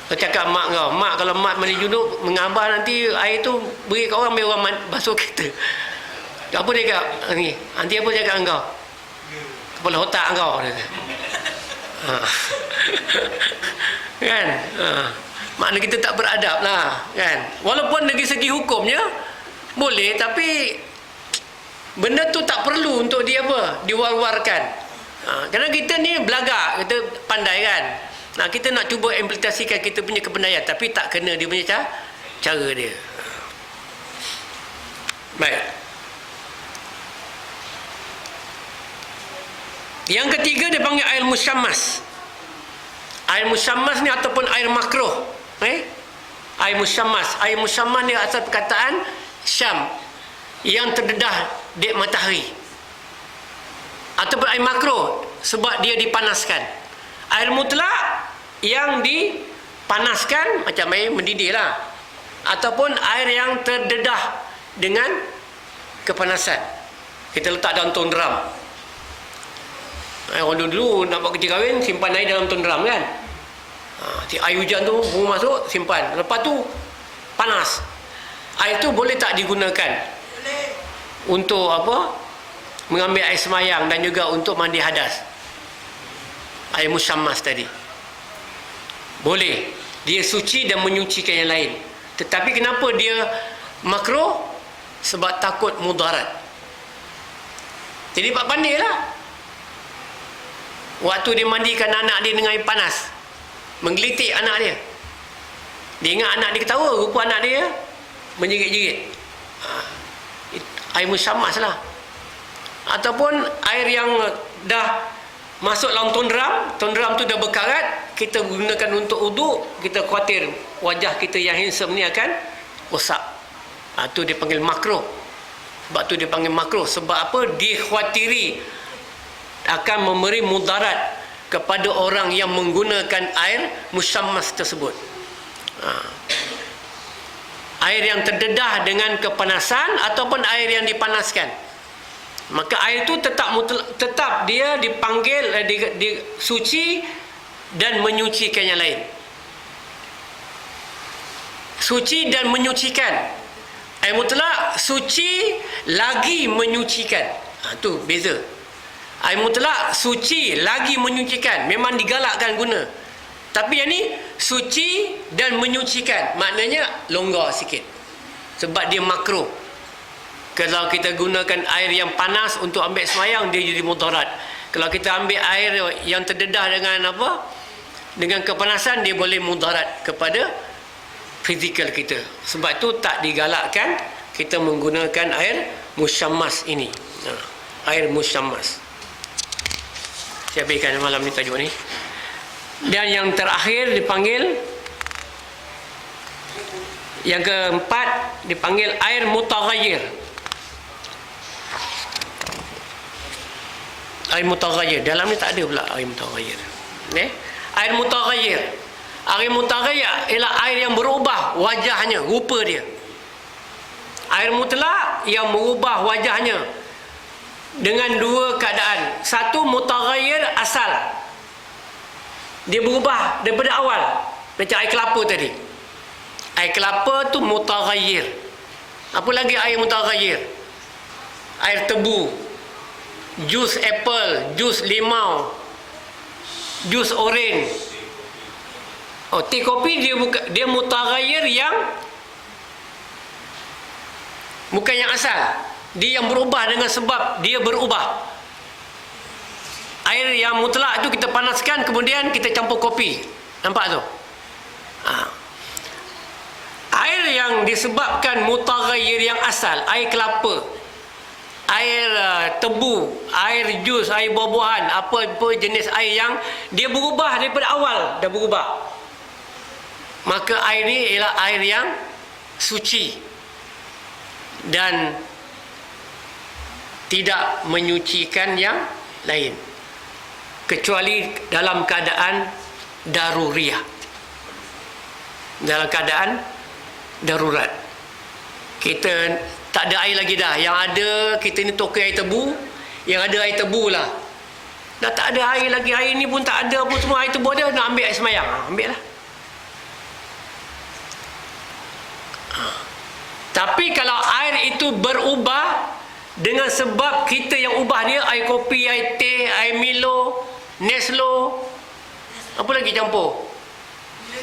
Kau cakap mak kau, mak kalau mak mandi junub mengabah nanti air tu beri kat orang, biar orang basuh kereta. Apa dia cakap ni? Nanti apa cakap engkau? Kepala otak engkau dia. Kan? Makna kita tak beradab lah, kan? Walaupun dari segi hukumnya boleh, tapi benda tu tak perlu untuk dia apa? Diwar-warkan. Kerana kita ni belagak, kita pandai kan? Kita nak cuba implementasikan kita punya kepandaian, tapi tak kena dia punya cara dia. Baik. Yang ketiga dia panggil air musyammas. Air musyammas ni ataupun air makruh. Air musyammas. Air musyammas ni asal perkataan Syam, yang terdedah di matahari. Ataupun air makruh sebab dia dipanaskan. Air mutlak yang dipanaskan macam air mendidih lah. Ataupun air yang terdedah dengan kepanasan. Kita letak dalam ton drum. Orang dulu nak buat kerja kahwin, simpan air dalam ton drum kan. Air hujan tu baru masuk, simpan. Lepas tu panas. Air tu boleh tak digunakan untuk apa? Mengambil air semayang dan juga untuk mandi hadas. Air musyammas tadi boleh, dia suci dan menyucikan yang lain. Tetapi kenapa dia makruh? Sebab takut mudarat. Jadi pak pandai lah, waktu dia mandikan anak dia dengan air panas, menggelitik anak dia. Dia ingat anak dia ketawa, rupa anak dia menjerit-jerit. Air musyammas lah. Ataupun air yang dah masuk dalam ton drum tu dah berkarat, kita gunakan untuk uduk, kita khawatir wajah kita yang handsome ni akan rosak. Tu dia panggil makruh. Sebab tu dia panggil makruh. Sebab apa? Dia khawatiri akan memberi mudarat kepada orang yang menggunakan air musyammas tersebut. Air yang terdedah dengan kepanasan ataupun air yang dipanaskan, maka air itu tetap dia dipanggil suci dan menyucikan yang lain. Suci dan menyucikan. Air mutlak suci lagi menyucikan. Tu beza. Air mutlak suci lagi menyucikan, memang digalakkan guna. Tapi yang ni suci dan menyucikan, maknanya longgar sikit. Sebab dia makruh. Kalau kita gunakan air yang panas untuk ambil semayang, dia jadi mudarat. Kalau kita ambil air yang terdedah dengan apa? Dengan kepanasan, dia boleh mudarat kepada fizikal kita. Sebab itu tak digalakkan kita menggunakan air musyammas ini. Air musyammas. Saya berikan malam ni tajuk ni. Dan yang terakhir dipanggil, yang keempat dipanggil air mutaghayyir. Air mutaghayyir, dalam ni tak ada pula air mutaghayyir. Air mutaghayyir. Air mutaghayyir ialah air yang berubah wajahnya, rupa dia. Air mutlak yang merubah wajahnya dengan dua keadaan. Satu, mutaghayyir asal, dia berubah daripada awal, macam air kelapa tadi. Air kelapa tu mutaghayyir. Apa lagi air mutaghayyir? Air tebu, jus apple, jus limau, jus oren. Teh kopi dia mutaghayyir yang bukan yang asal. Dia yang berubah dengan sebab dia berubah. Air yang mutlak tu kita panaskan, kemudian kita campur kopi. Nampak tu? yang disebabkan mutaghayyir yang asal, air kelapa, air tebu, air jus, air buah-buahan, apa-apa jenis air yang dia berubah daripada awal, dah berubah, maka air ni ialah air yang suci dan tidak menyucikan yang lain kecuali dalam keadaan daruriyah, dalam keadaan darurat. Kita tak ada air lagi dah, yang ada kita ni tokai air tebu, yang ada air tebu lah, dah tak ada air lagi, air ni pun tak ada apa semua, air tebu ada, nak ambil air semayang, ambil lah. Tapi kalau air itu berubah dengan sebab kita yang ubah dia, air kopi, air teh, air Milo, Neslo, apa lagi campur,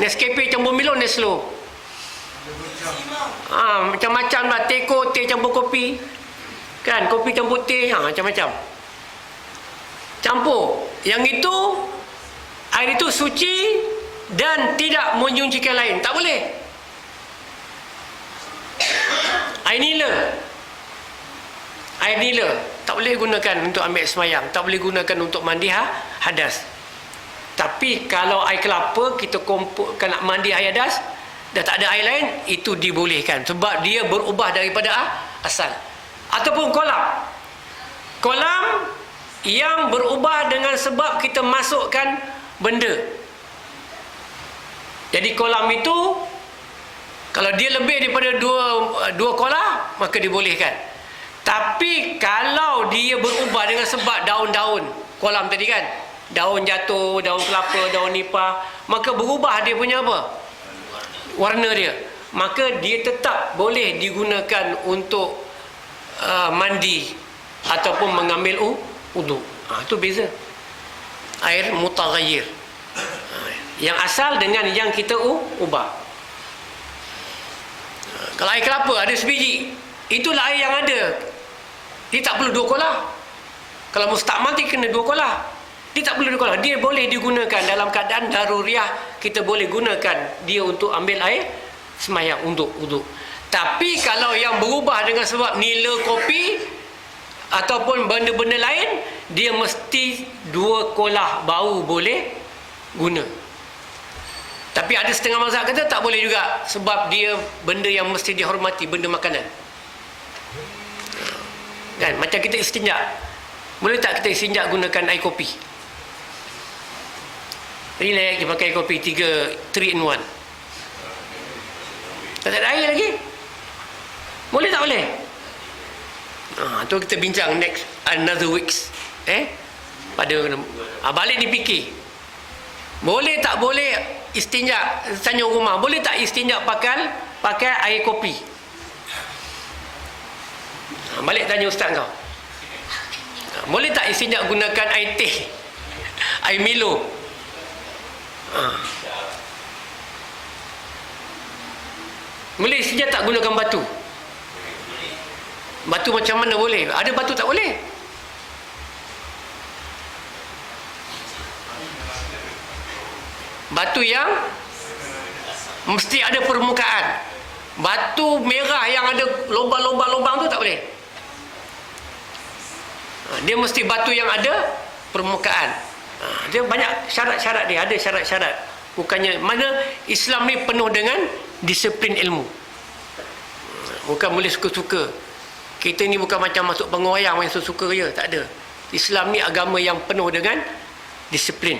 Nescafe campur Milo, Neslo, macam-macam lah, teko, teh campur kopi kan, kopi campur teh, macam-macam campur. Yang itu, air itu suci dan tidak menyucikan lain, tak boleh. Air nila tak boleh gunakan untuk ambil semayang, tak boleh gunakan untuk mandi hadas. Tapi kalau air kelapa kita kumpulkan nak mandi air hadas, dah tak ada air lain, itu dibolehkan sebab dia berubah daripada asal. Ataupun kolam yang berubah dengan sebab kita masukkan benda. Jadi kolam itu kalau dia lebih daripada dua kolah, maka dibolehkan. Tapi kalau dia berubah dengan sebab daun-daun kolam tadi kan, daun jatuh, daun kelapa, daun nipah, maka berubah dia punya apa? Warna dia. Maka dia tetap boleh digunakan untuk mandi ataupun mengambil wudu. Itu beza. Air mutaghayyir. Yang asal dengan yang kita ubah. Kalau air kelapa ada sebiji, itulah air yang ada. Dia tak perlu 2 kolah. Kalau mustakmal dia kena 2 kolah. Dia tak perlu 2 kolah. Dia boleh digunakan dalam keadaan daruriyah. Kita boleh gunakan dia untuk ambil air semayang untuk wudu. Tapi kalau yang berubah dengan sebab nila kopi ataupun benda-benda lain, dia mesti 2 kolah baru boleh guna. Tapi ada setengah mazhab kata tak boleh juga sebab dia benda yang mesti dihormati, benda makanan. Kan, macam kita istinja. Boleh tak kita istinja gunakan air kopi? Relax je pakai air kopi 3 in 1. Tak ada air lagi. Boleh tak boleh? Tu kita bincang next another weeks. Pada balik dipikir. Boleh tak boleh istinja, tanya rumah, boleh tak istinja pakai air kopi? Balik tanya ustaz kau. Boleh tak istinja gunakan air teh, air Milo? Boleh istinja tak gunakan batu? Batu macam mana boleh? Ada batu tak boleh? Batu yang mesti ada permukaan. Batu merah yang ada lubang-lubang tu tak boleh. Dia mesti batu yang ada permukaan. Dia banyak syarat-syarat dia, ada syarat-syarat. Bukannya mana Islam ni penuh dengan disiplin ilmu. Bukan boleh suka-suka. Kita ni bukan macam masuk panggung wayang yang suka je, tak ada. Islam ni agama yang penuh dengan disiplin.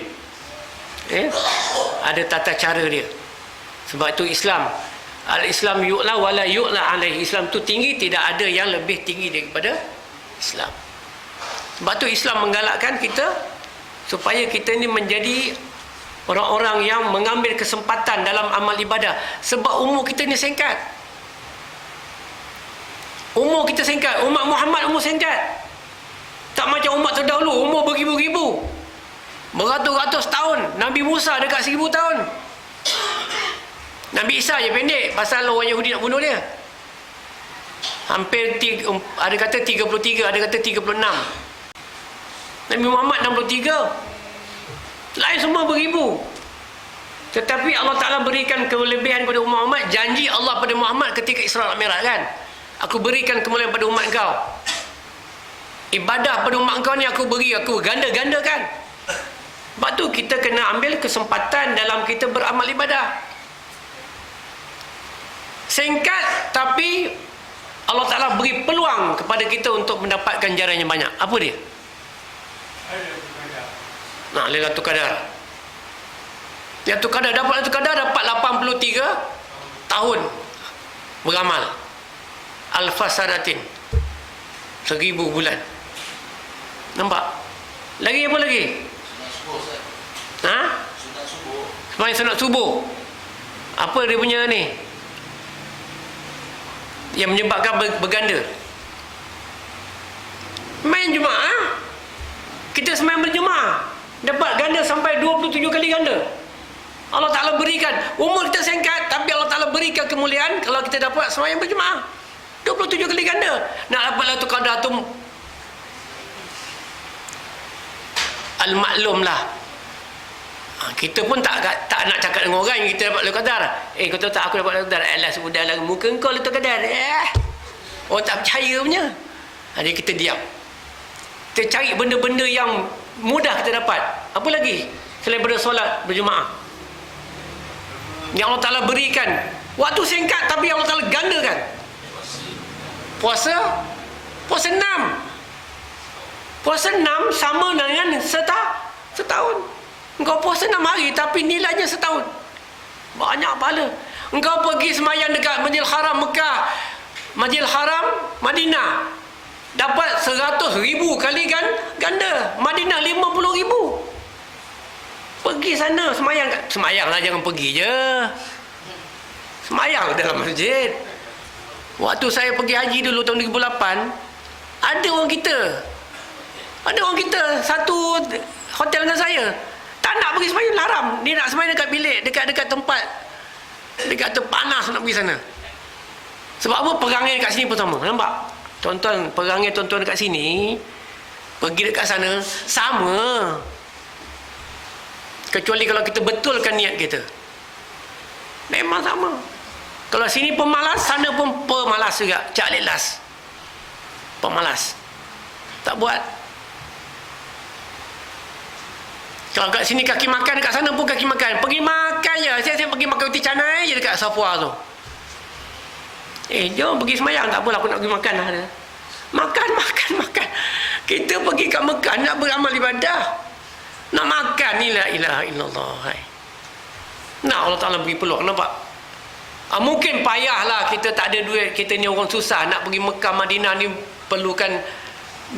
Ada tata cara dia. Sebab itu Islam, al-Islam yu'la wala yu'la alaihi. Islam tu tinggi, tidak ada yang lebih tinggi daripada Islam. Sebab tu Islam menggalakkan kita supaya kita ni menjadi orang-orang yang mengambil kesempatan dalam amal ibadah. Sebab umur kita ni singkat. Umur kita singkat. Umat Muhammad umur singkat. Tak macam umat terdahulu, umur beribu-ribu, beratus-ratus tahun. Nabi Musa dekat 1000 tahun. Nabi Isa je pendek, pasal orang Yahudi nak bunuh dia. Hampir ada kata 33, ada kata 36. Nabi Muhammad 63. Lain semua beribu. Tetapi Allah Ta'ala berikan kelebihan kepada umat Muhammad. Janji Allah pada Muhammad ketika Isra Mi'raj kan, aku berikan kemuliaan pada umat kau. Ibadah pada umat kau ni aku beri, aku ganda-ganda kan. Sebab tu kita kena ambil kesempatan dalam kita beramal ibadah. Singkat, tapi Allah Ta'ala beri peluang kepada kita untuk mendapatkan ganjaran yang banyak. Apa dia? Nah, Lailatul Qadar. Lailatul Qadar, dapat Lailatul Qadar dapat 83 tahun beramal. Alfasanatin, 1000 bulan. Nampak? Lagi apa lagi? Ha? Sembahyang sunat subuh. Apa dia punya ni yang menyebabkan berganda? Main Jumaat, kita sembahyang berjemaah dapat ganda sampai 27 kali ganda. Allah Ta'ala berikan. Umur kita singkat, tapi Allah Ta'ala berikan kemuliaan kalau kita dapat sembahyang berjemaah 27 kali ganda. Nak dapat Lailatul Qadar tu al-maklum lah. Kita pun tak nak cakap dengan orang yang kita dapat Lailatul Qadar. Kau tahu tak aku dapat Lailatul Qadar? Alah sudahlah, muka kau Lailatul Qadar. Orang tak percaya punya. Jadi kita diam. Kita cari benda-benda yang mudah kita dapat. Apa lagi selain daripada solat berjemaah yang Allah Ta'ala berikan? Waktu singkat tapi Allah Ta'ala gandakan. Puasa 6. Puasa 6 sama dengan setahun. Engkau puasa 6 hari tapi nilainya setahun. Banyak pahala. Engkau pergi sembahyang dekat Masjidil Haram Mekah, Masjidil Haram Madinah, dapat 100,000 kali kan ganda. Madinah 50,000. Pergi sana sembahyang lah, jangan pergi je. Sembahyang dalam masjid. Waktu saya pergi haji dulu tahun 2008, ada orang kita satu hotel dengan saya, tak nak pergi sembahyang haram. Dia nak sembahyang dekat bilik, dekat tempat, dekat panas nak pergi sana. Sebab apa? Perangai dekat sini pun sama. Nampak? Tuan-tuan, perangai tuan-tuan dekat sini, pergi dekat sana sama. Kecuali kalau kita betulkan niat kita, memang sama. Kalau sini pemalas, sana pun pemalas juga. Cak lelas, pemalas, tak buat. Kalau kat sini kaki makan, dekat sana pun kaki makan. Pergi makan je. Saya pergi makan roti canai je dekat Safwa tu. Jom pergi semayang. Tak apalah, aku nak pergi makan lah. Makan. Kita pergi kat Mekah nak beramal ibadah, nak makan ni la ilaha illallah. Nah, Allah Ta'ala beri peluang. Nampak? Mungkin payahlah, kita tak ada duit, kita ni orang susah, nak pergi Mekah Madinah ni perlukan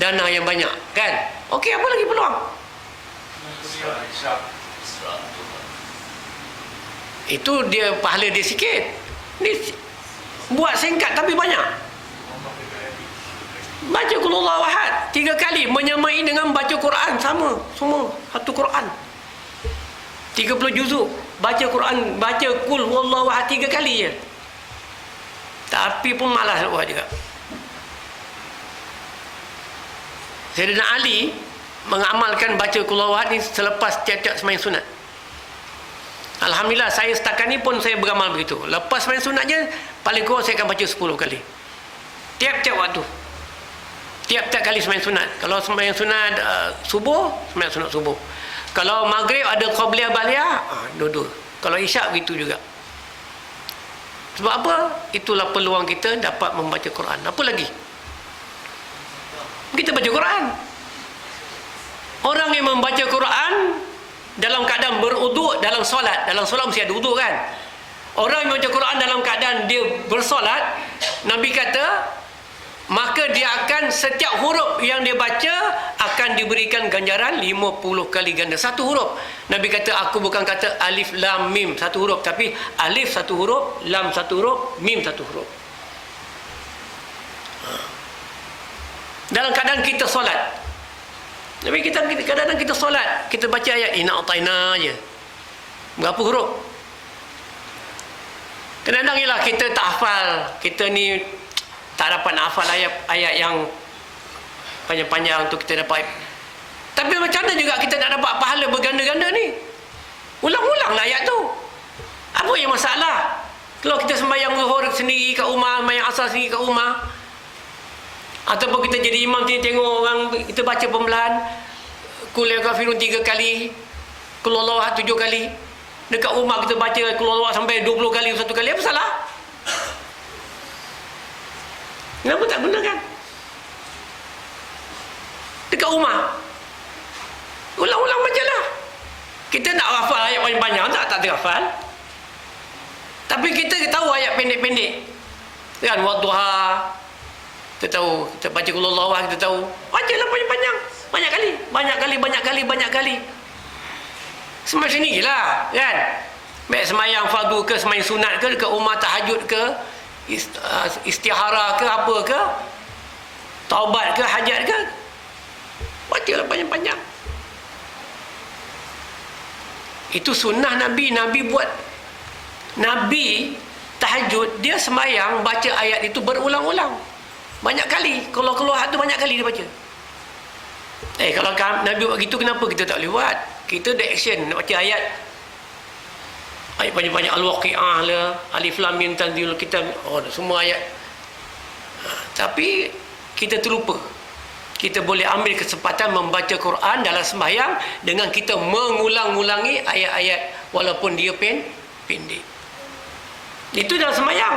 dana yang banyak kan. Okey, apa lagi peluang? Itu dia pahala dia sikit. Ni buat singkat tapi banyak. Baca Qul Huwallahu Ahad 3 kali, menyamai dengan baca Quran. Sama, semua satu Quran 30 juzuk. Baca Quran, baca Qul Huwallahu Ahad 3 kali je. Tapi pun malas nak buat juga. Sayyidina Ali mengamalkan baca Qul Huwallahu Ahad ni selepas tiap-tiap sembahyang sunat. Alhamdulillah, saya setakat ni pun saya beramal begitu. Lepas sembahyang sunat je, paling kurang saya akan baca 10 kali. Tiap-tiap waktu, tiap-tiap kali sembahyang sunat. Kalau sembahyang sunat subuh, sembahyang sunat subuh. Kalau maghrib ada qabliyah ba'diyah, dua-dua. Kalau isyak begitu juga. Sebab apa? Itulah peluang kita dapat membaca Quran. Apa lagi? Kita baca Quran. Orang yang membaca Quran dalam keadaan beruduk dalam solat. Dalam solat mesti ada uduk kan? Orang yang membaca Quran dalam keadaan dia bersolat, Nabi kata, maka dia akan, setiap huruf yang dia baca akan diberikan ganjaran 50 kali ganda. Satu huruf, Nabi kata, aku bukan kata alif lam mim satu huruf, tapi alif satu huruf, lam satu huruf, mim satu huruf. Dalam keadaan kita solat, Nabi kita kadang-kadang kita solat, kita baca ayat inna ataina je. Berapa huruf? Kadang-kadang ialah kita tak hafal, kita ni tak dapat nak hafal ayat yang panjang-panjang tu kita dapat. Tapi macam mana juga kita nak dapat pahala berganda-ganda ni? Ulang-ulanglah ayat tu. Apa yang masalah? Kalau kita sembahyang zuhur sendiri kat rumah, sembahyang asar sendiri kat rumah, ataupun kita jadi imam tengok orang, kita baca pembelahan Qul ya kafirun 3 kali, Qul huwallahu ahad 7 kali. Dekat rumah kita baca Qul huwallahu ahad sampai 20 kali, 1 kali, apa salah? Kenapa tak gunakan? Dekat rumah ulang-ulang bacalah. Kita nak hafal ayat panjang-panjang tak terhafal. Tapi kita tahu ayat pendek-pendek. Kan wadduha. Kita tahu, kita baca Qul huwallahu ahad, kita tahu. Bacalah panjang-panjang. Banyak kali. Semua sendirilah, kan? Baik semayang fardu ke, semayang sunat ke, dekat rumah tahajud ke, istihara ke, apa ke, taubat ke, hajat ke, bacalah panjang-panjang. Itu sunnah Nabi. Nabi buat, Nabi tahajud, dia semayang baca ayat itu berulang-ulang banyak kali. Kalau keluar tu banyak kali dia baca. Kalau Nabi buat gitu, kenapa kita tak boleh buat? Kita ada action nak baca ayat banyak-banyak, Al-Waqi'ah lah, Alif Lam Mim Tanzilul Kitab, semua ayat. Tapi kita terlupa. Kita boleh ambil kesempatan membaca Quran dalam sembahyang dengan kita mengulang-ulangi ayat-ayat walaupun dia pendek. Itu dalam sembahyang.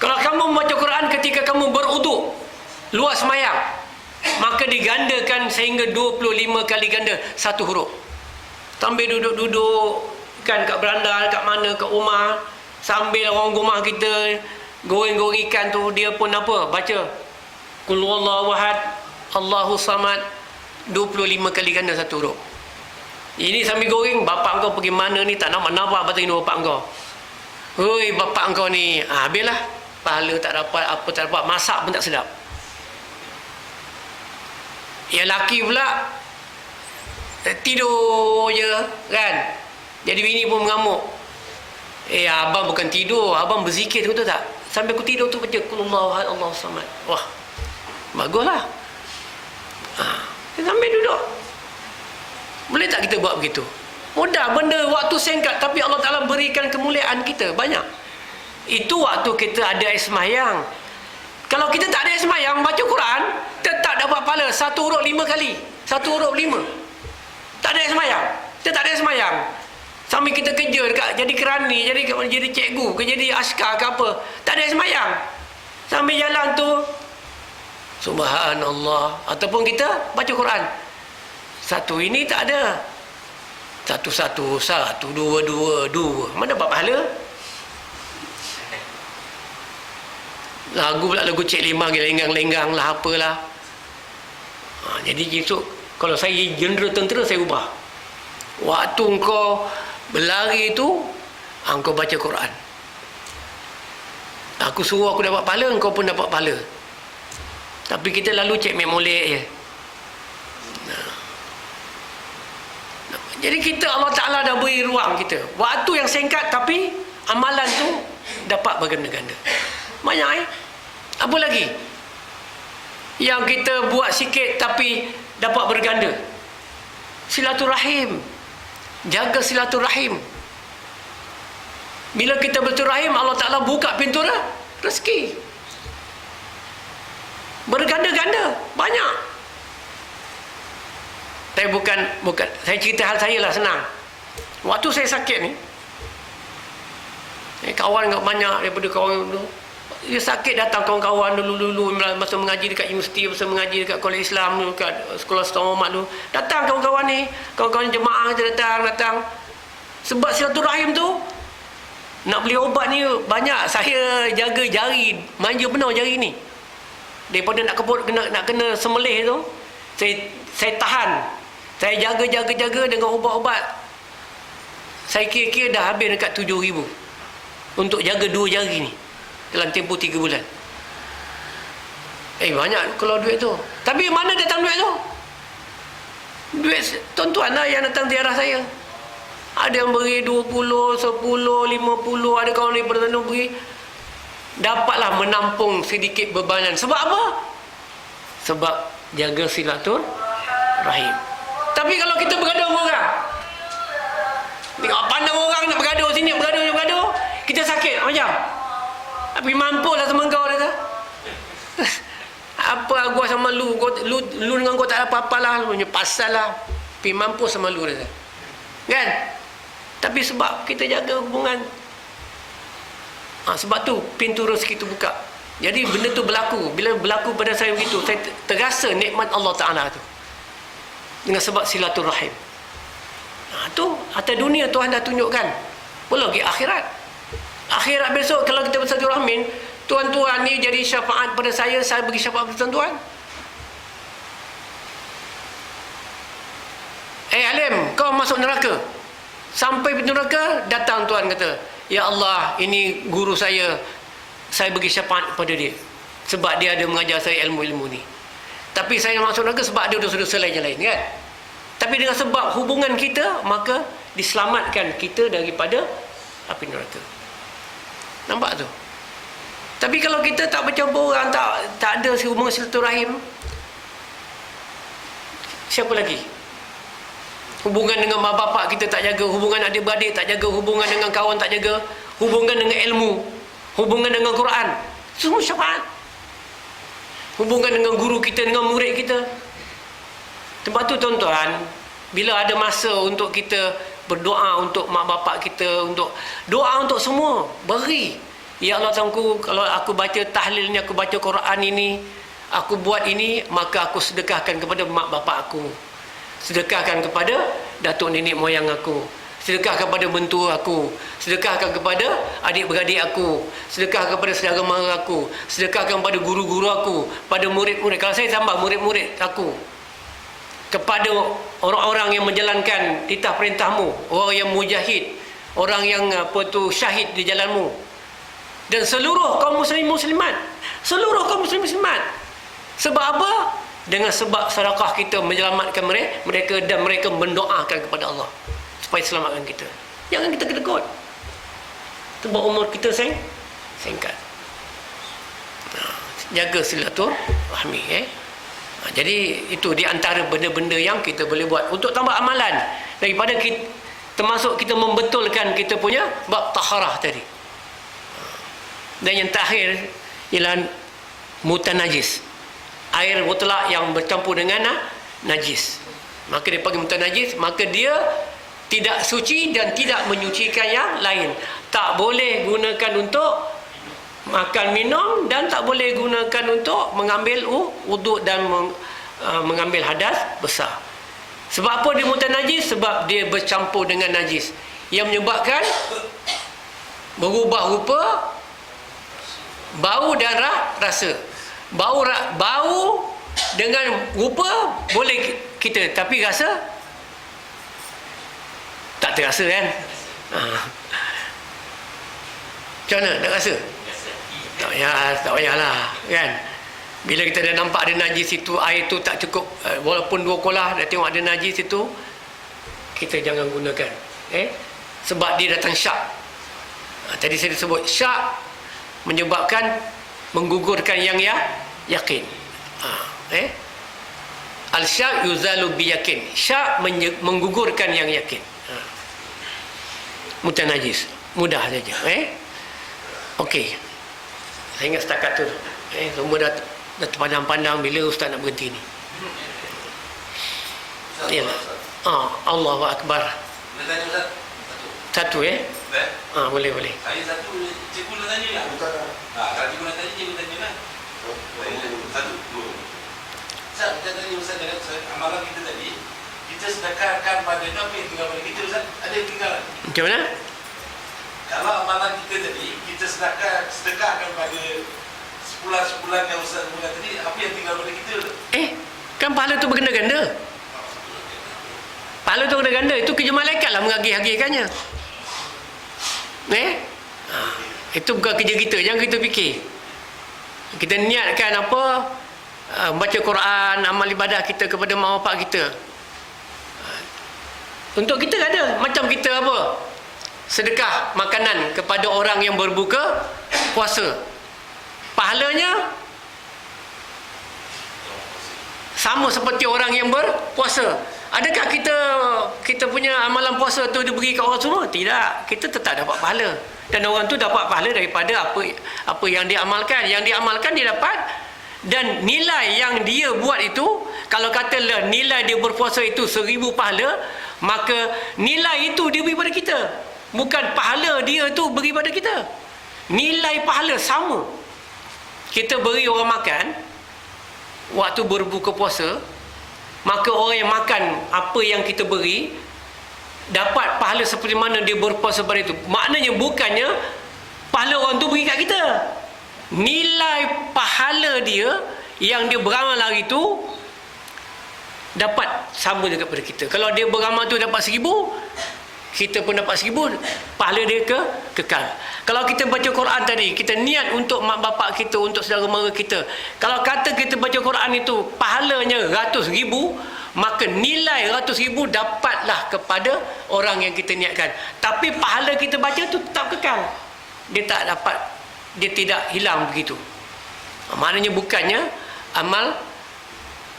Kalau kamu membaca Quran ketika kamu beruduk luar sembahyang, maka digandakan sehingga 25 kali ganda satu huruf. Sambil duduk-duduk kan kat beranda, kat mana, kat rumah, sambil orang rumah kita goreng-goreng ikan tu, dia pun apa? Baca Qul huwallahu ahad, Allahu samad, 25 kali ganda satu huruf. Ini sambil goreng, bapak kau pergi mana ni, tak nampak batin bapak kau. Hoi bapak kau ni, habislah. Pahala tak dapat, apa tak dapat, masak pun tak sedap. Yang laki pula tidur je kan. Jadi bini pun mengamuk. Abang bukan tidur, abang berzikir, betul tak? Sampai aku tidur tu baca Qul huwallahu ahad, Allahu samad. Wah, baguslah. Sambil duduk. Boleh tak kita buat begitu? Mudah, benda waktu singkat, tapi Allah Ta'ala berikan kemuliaan kita banyak. Itu waktu kita ada sembahyang. Kalau kita tak ada sembahyang, baca Quran, tetap dapat pahala 1 huruf 5 kali. 1 huruf 5. Tak ada sembahyang. Kita tak ada sembahyang. Sambil kita kerja dekat, jadi kerani, jadi cikgu, ke jadi askar ke apa, tak ada sembahyang. Sambil jalan tu, subhanallah, ataupun kita baca Quran. Satu ini tak ada. Satu, dua. Mana dapat pahala? Lagu pula lagu Cik Limah, lenggang-lenggang lah, apalah. Jadi esok kalau saya genre tentera, saya ubah. Waktu engkau berlari tu, engkau baca Quran. Aku suruh aku dapat pahala, engkau pun dapat pahala. Tapi kita lalu cek molek je. Jadi kita, Allah Ta'ala dah beri ruang kita. Waktu yang singkat tapi amalan tu dapat berganda-ganda. Banyak Apa lagi yang kita buat sikit tapi dapat berganda? Silaturahim. Jaga silaturahim. Bila kita berturahim, Allah Ta'ala buka pintu rezeki. Berganda-ganda. Banyak. Saya bukan saya cerita hal saya lah, senang. Waktu saya sakit ni, kawan banyak daripada kawan dulu. Dia sakit, datang kawan-kawan dulu masa mengaji dekat universiti, masa mengaji dekat Kolej Islam dulu, dekat Sekolah Sultan Muhammad dulu. Datang kawan-kawan ni, kawan-kawan jemaah kita datang. Sebab silaturahim tu, nak beli obat ni banyak. Saya jaga jari, manja benar jari ni. Daripada nak kena semelih tu, saya tahan. Saya jaga dengan ubat-ubat. Saya kira-kira dah habis dekat 7,000 untuk jaga 2 jari ni dalam tempoh 3 bulan. Banyak kalau duit tu. Tapi mana datang duit tu? Duit tuan-tuan lah yang datang ziarah saya. Ada yang beri 20, 10, 50. Ada kawan daripada sana beri. Dapatlah menampung sedikit bebanan. Sebab apa? Sebab jaga silaturahim. Tapi kalau kita bergaduh dengan orang, Tengok pandang orang nak bergaduh sini, bergaduh. Kita sakit macam. Tapi mampu lah sama kau dia. Apa gua sama lu dengan gua tak ada apa-apa lah, lu punya pasal lah. Tapi mampu sama lu dia. Kan? Tapi sebab kita jaga hubungan. Sebab tu pintu rezeki tu buka. Jadi benda tu berlaku. Bila berlaku pada saya begitu, saya terasa nikmat Allah Ta'ala tu. Dengan sebab silaturahim. Tu atas dunia Tuhan dah tunjukkan. Belum lagi akhirat. Akhirat besok kalau kita bersilaturahim, tuan-tuan ni jadi syafaat pada saya bagi syafaat pada tuan-tuan. Alim, kau masuk neraka. Sampai pintu neraka, datang Tuhan kata, ya Allah, ini guru saya bagi syafaat kepada dia. Sebab dia ada mengajar saya ilmu-ilmu ni. Tapi saya masuk neraka sebab ada dosa-dosa lain-lain kan. Tapi dengan sebab hubungan kita, maka diselamatkan kita daripada api neraka. Nampak tu? Tapi kalau kita tak bercampur orang, tak ada hubungan silaturahim, siapa lagi? Hubungan dengan mak bapak kita tak jaga, hubungan adik-beradik tak jaga, hubungan dengan kawan tak jaga, hubungan dengan ilmu, hubungan dengan Quran, semua syafaat. Hubungan dengan guru kita, dengan murid kita. Sebab tu tuan-tuan, bila ada masa untuk kita berdoa untuk mak bapak kita, untuk doa untuk semua, beri. Ya Allah Tuhanku, kalau aku baca tahlil ni, aku baca Quran ini, aku buat ini, maka aku sedekahkan kepada mak bapak aku, sedekahkan kepada datuk nenek moyang aku, sedekahkan kepada mentua aku, sedekahkan kepada adik-beradik aku, sedekahkan kepada saudara mara aku, sedekahkan kepada guru-guru aku, pada murid-murid. Kalau saya tambah murid-murid aku, kepada orang-orang yang menjalankan titah perintahmu, orang yang mujahid, orang yang syahid di jalanmu, dan seluruh kaum muslim muslimat, seluruh kaum muslim muslimat. Sebab apa? Dengan sebab sedekah kita menyelamatkan mereka dan mereka mendoakan kepada Allah supaya selamatkan kita. Jangan kita kedekut. Sebab umur kita singkat. Jaga silaturahmi. Jadi itu di antara benda-benda yang kita boleh buat untuk tambah amalan, daripada kita, termasuk kita membetulkan kita punya bab taharah tadi. Dan yang terakhir ialah mutanajis, air mutlak yang bercampur dengan najis, maka dia panggil mutanajis. Maka dia tidak suci dan tidak menyucikan yang lain. Tak boleh gunakan untuk makan minum, dan tak boleh gunakan untuk mengambil wuduk dan mengambil hadas besar. Sebab apa dia mutanajis? Sebab dia bercampur dengan najis yang menyebabkan berubah rupa, bau dan rasa. Bau dengan rupa boleh kita, tapi rasa tak terasa kan. Macam mana nak rasa? Tak payahlah kan. Bila kita dah nampak ada najis itu, air tu tak cukup, walaupun 2 kolah dah tengok ada najis itu, kita jangan gunakan. Sebab dia datang syak. Tadi saya sebut syak menyebabkan menggugurkan yang yakin. Al-syak yuzalu biyakin. Syak menggugurkan yang yakin. Mutanajis. Mudah saja. Okey. Saya ingat setakat tu. Semua dah terpandang-pandang bila ustaz nak berhenti ni. Yalah. Allahu Akbar. Nak tanya Ustaz? Satu boleh. Saya satu, cikgu nak tanya lah. Kalau cikgu nak tanya, cikgu tanya lah. Satu, dua. Ustaz, kita tadi Ustaz dengan amalan kita tadi, kita sedekahkan pada apa yang tinggal pada kita Ustaz? Ada yang tinggal? Macam mana? Kalau amalan kita tadi, kita sedekahkan pada sebulan yang Ustaz sebutkan tadi, apa yang tinggal pada kita? Kan pahala tu berganda-ganda. Pahala tu berganda-ganda. Itu kerja malaikat lah mengagih-agihkannya. Itu bukan kerja kita. Jangan kita fikir. Kita niatkan apa, baca Quran, amal ibadah kita kepada mak bapak kita. Untuk kita ada. Macam kita apa, sedekah makanan kepada orang yang berbuka puasa, pahalanya sama seperti orang yang berpuasa. Adakah kita punya amalan puasa tu diberi kat orang semua? Tidak. Kita tetap dapat pahala. Dan orang tu dapat pahala daripada apa yang dia amalkan. Yang dia amalkan dia dapat. Dan nilai yang dia buat itu, kalau katalah nilai dia berpuasa itu 1000 pahala, maka nilai itu dia beri pada kita. Bukan pahala dia tu beri pada kita. Nilai pahala sama. Kita beri orang makan waktu berbuka puasa, maka orang yang makan apa yang kita beri dapat pahala seperti mana dia berpuasa pada itu. Maknanya bukannya pahala orang tu beri kat kita. Nilai pahala dia yang dia beramal hari tu dapat sama dekat pada kita. Kalau dia beramal tu dapat 1000, kita pun dapat 1000, pahala dia kekal. Kalau kita baca Quran tadi, kita niat untuk mak bapak kita, untuk saudara mara kita. Kalau kata kita baca Quran itu pahalanya 100,000, maka nilai 100,000 dapatlah kepada orang yang kita niatkan. Tapi pahala kita baca tu tetap kekal. Dia tak dapat, dia tidak hilang begitu. Maknanya bukannya amal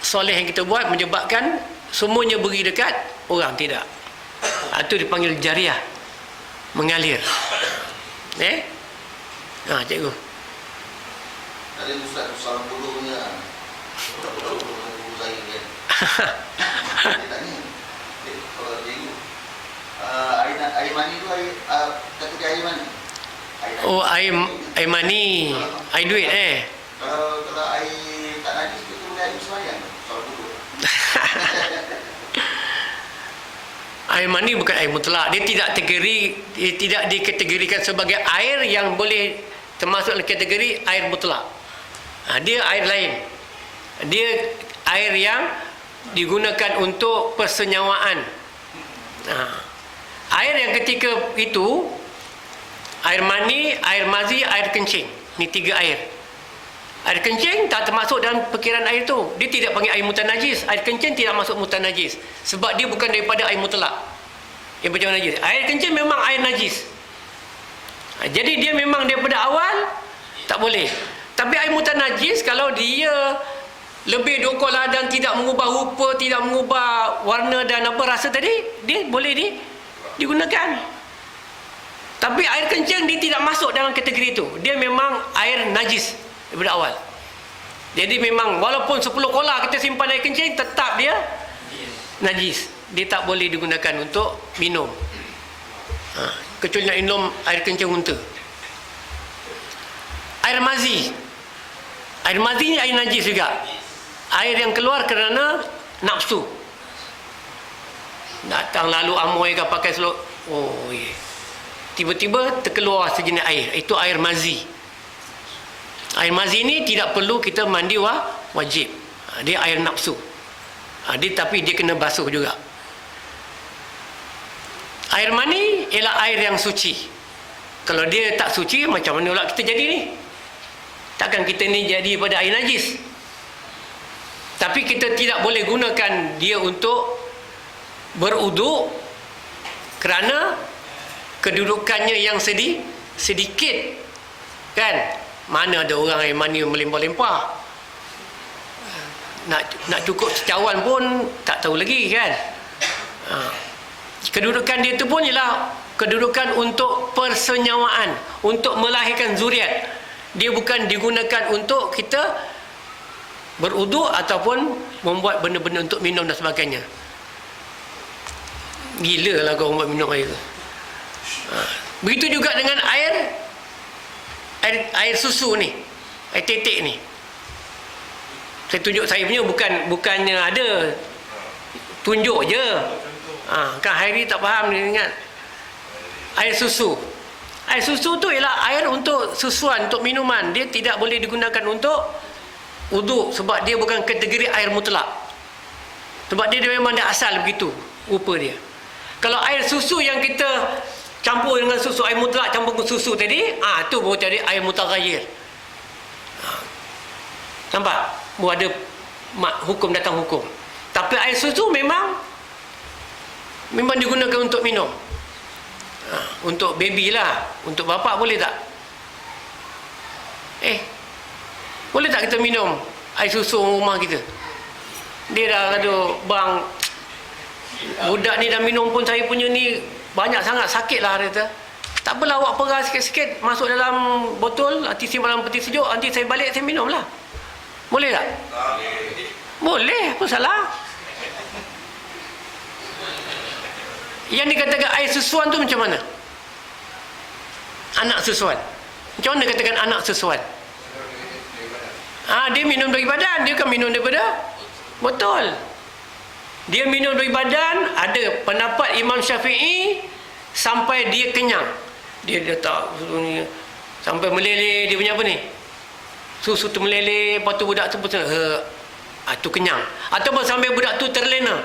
soleh yang kita buat menyebabkan semuanya beri dekat orang, tidak. Itu dipanggil jariah, mengalir. Cikgu. Tadi Ustaz salam dulu punya. Dulu saya kan. Dia tanya. Kalau cikgu air mani tu kata dia air mani. Oh, air mani, air duit Kalau air tak najis itu boleh air sembahyang. Salam dulu. Air mani bukan air mutlak. Dia tidak dikategorikan sebagai air yang boleh termasuk dalam kategori air mutlak. Dia air lain. Dia air yang digunakan untuk persenyawaan. Air yang ketika itu, air mani, air mazi, air kencing. Ini 3 air. Air kencing tak termasuk dalam perkiraan air tu. Dia tidak panggil air mutanajis. Air kencing tidak masuk mutanajis. Sebab dia bukan daripada air mutlak. Yang macam najis. Air kencing memang air najis. Jadi dia memang daripada awal tak boleh. Tapi air mutanajis, kalau dia lebih dokolah dan tidak mengubah rupa, tidak mengubah warna dan apa rasa tadi, dia boleh digunakan. Tapi air kencing dia tidak masuk dalam kategori itu. Dia memang air najis daripada awal. Jadi memang walaupun 10 kolah kita simpan air kencing, tetap dia najis. Dia tak boleh digunakan untuk minum. Kecuali nak minum air kencing unta. Air mazi. Air mazi ni air najis juga. Air yang keluar kerana nafsu. Datang lalu amoy ke pakai selok. Oh yeah. Tiba-tiba terkeluar sejenis air. Itu air mazi. Air mazi ni tidak perlu kita mandi wajib. Dia air nafsu. Tapi dia kena basuh juga. Air mani ialah air yang suci. Kalau dia tak suci, macam mana pula kita jadi ni? Takkan kita ni jadi pada air najis. Tapi kita tidak boleh gunakan dia untuk beruduk kerana kedudukannya yang sedikit. Kan? Mana ada orang air mani melimpah-limpah. Nak cukup cawan pun tak tahu lagi kan. Kedudukan dia tu pun ialah kedudukan untuk persenyawaan, untuk melahirkan zuriat. Dia bukan digunakan untuk kita beruduk ataupun membuat benda-benda untuk minum dan sebagainya. Gila lah kau buat minum air. Begitu juga dengan air susu ni, air tetek ni. Saya tunjuk saya punya, bukannya ada, tunjuk je. Kan Hairi tak faham, dia ingat. Air susu. Air susu tu ialah air untuk susuan, untuk minuman. Dia tidak boleh digunakan untuk uduk sebab dia bukan kategori air mutlak. Sebab dia memang dah asal begitu rupa dia. Kalau air susu yang kita campur dengan susu, air mutlak campur dengan susu tadi, tu baru jadi air mutaghayyir. Nampak? Baru ada hukum datang hukum. Tapi air susu memang digunakan untuk minum. Untuk baby lah. Untuk bapak boleh tak? Boleh tak kita minum air susu rumah kita? Dia dah ada bang Budak ni dah minum pun saya punya ni banyak sangat sakit lah dia kata. Tak apalah awak perah sikit-sikit masuk dalam botol, nanti simpan dalam peti sejuk, nanti saya balik saya minum lah. Boleh tak? Boleh, apa salah? Yang dikatakan air susuan tu macam mana? Anak susuan. Macam mana katakan anak susuan? Dia minum dari badan, dia kan minum daripada botol. Dia minum dari badan, ada pendapat Imam Syafi'i sampai dia kenyang. Dia letak ni sampai meleleh dia punya apa ni? Susu tu meleleh, lepas tu budak tu pun tu kenyang. Ataupun sampai budak tu terlena.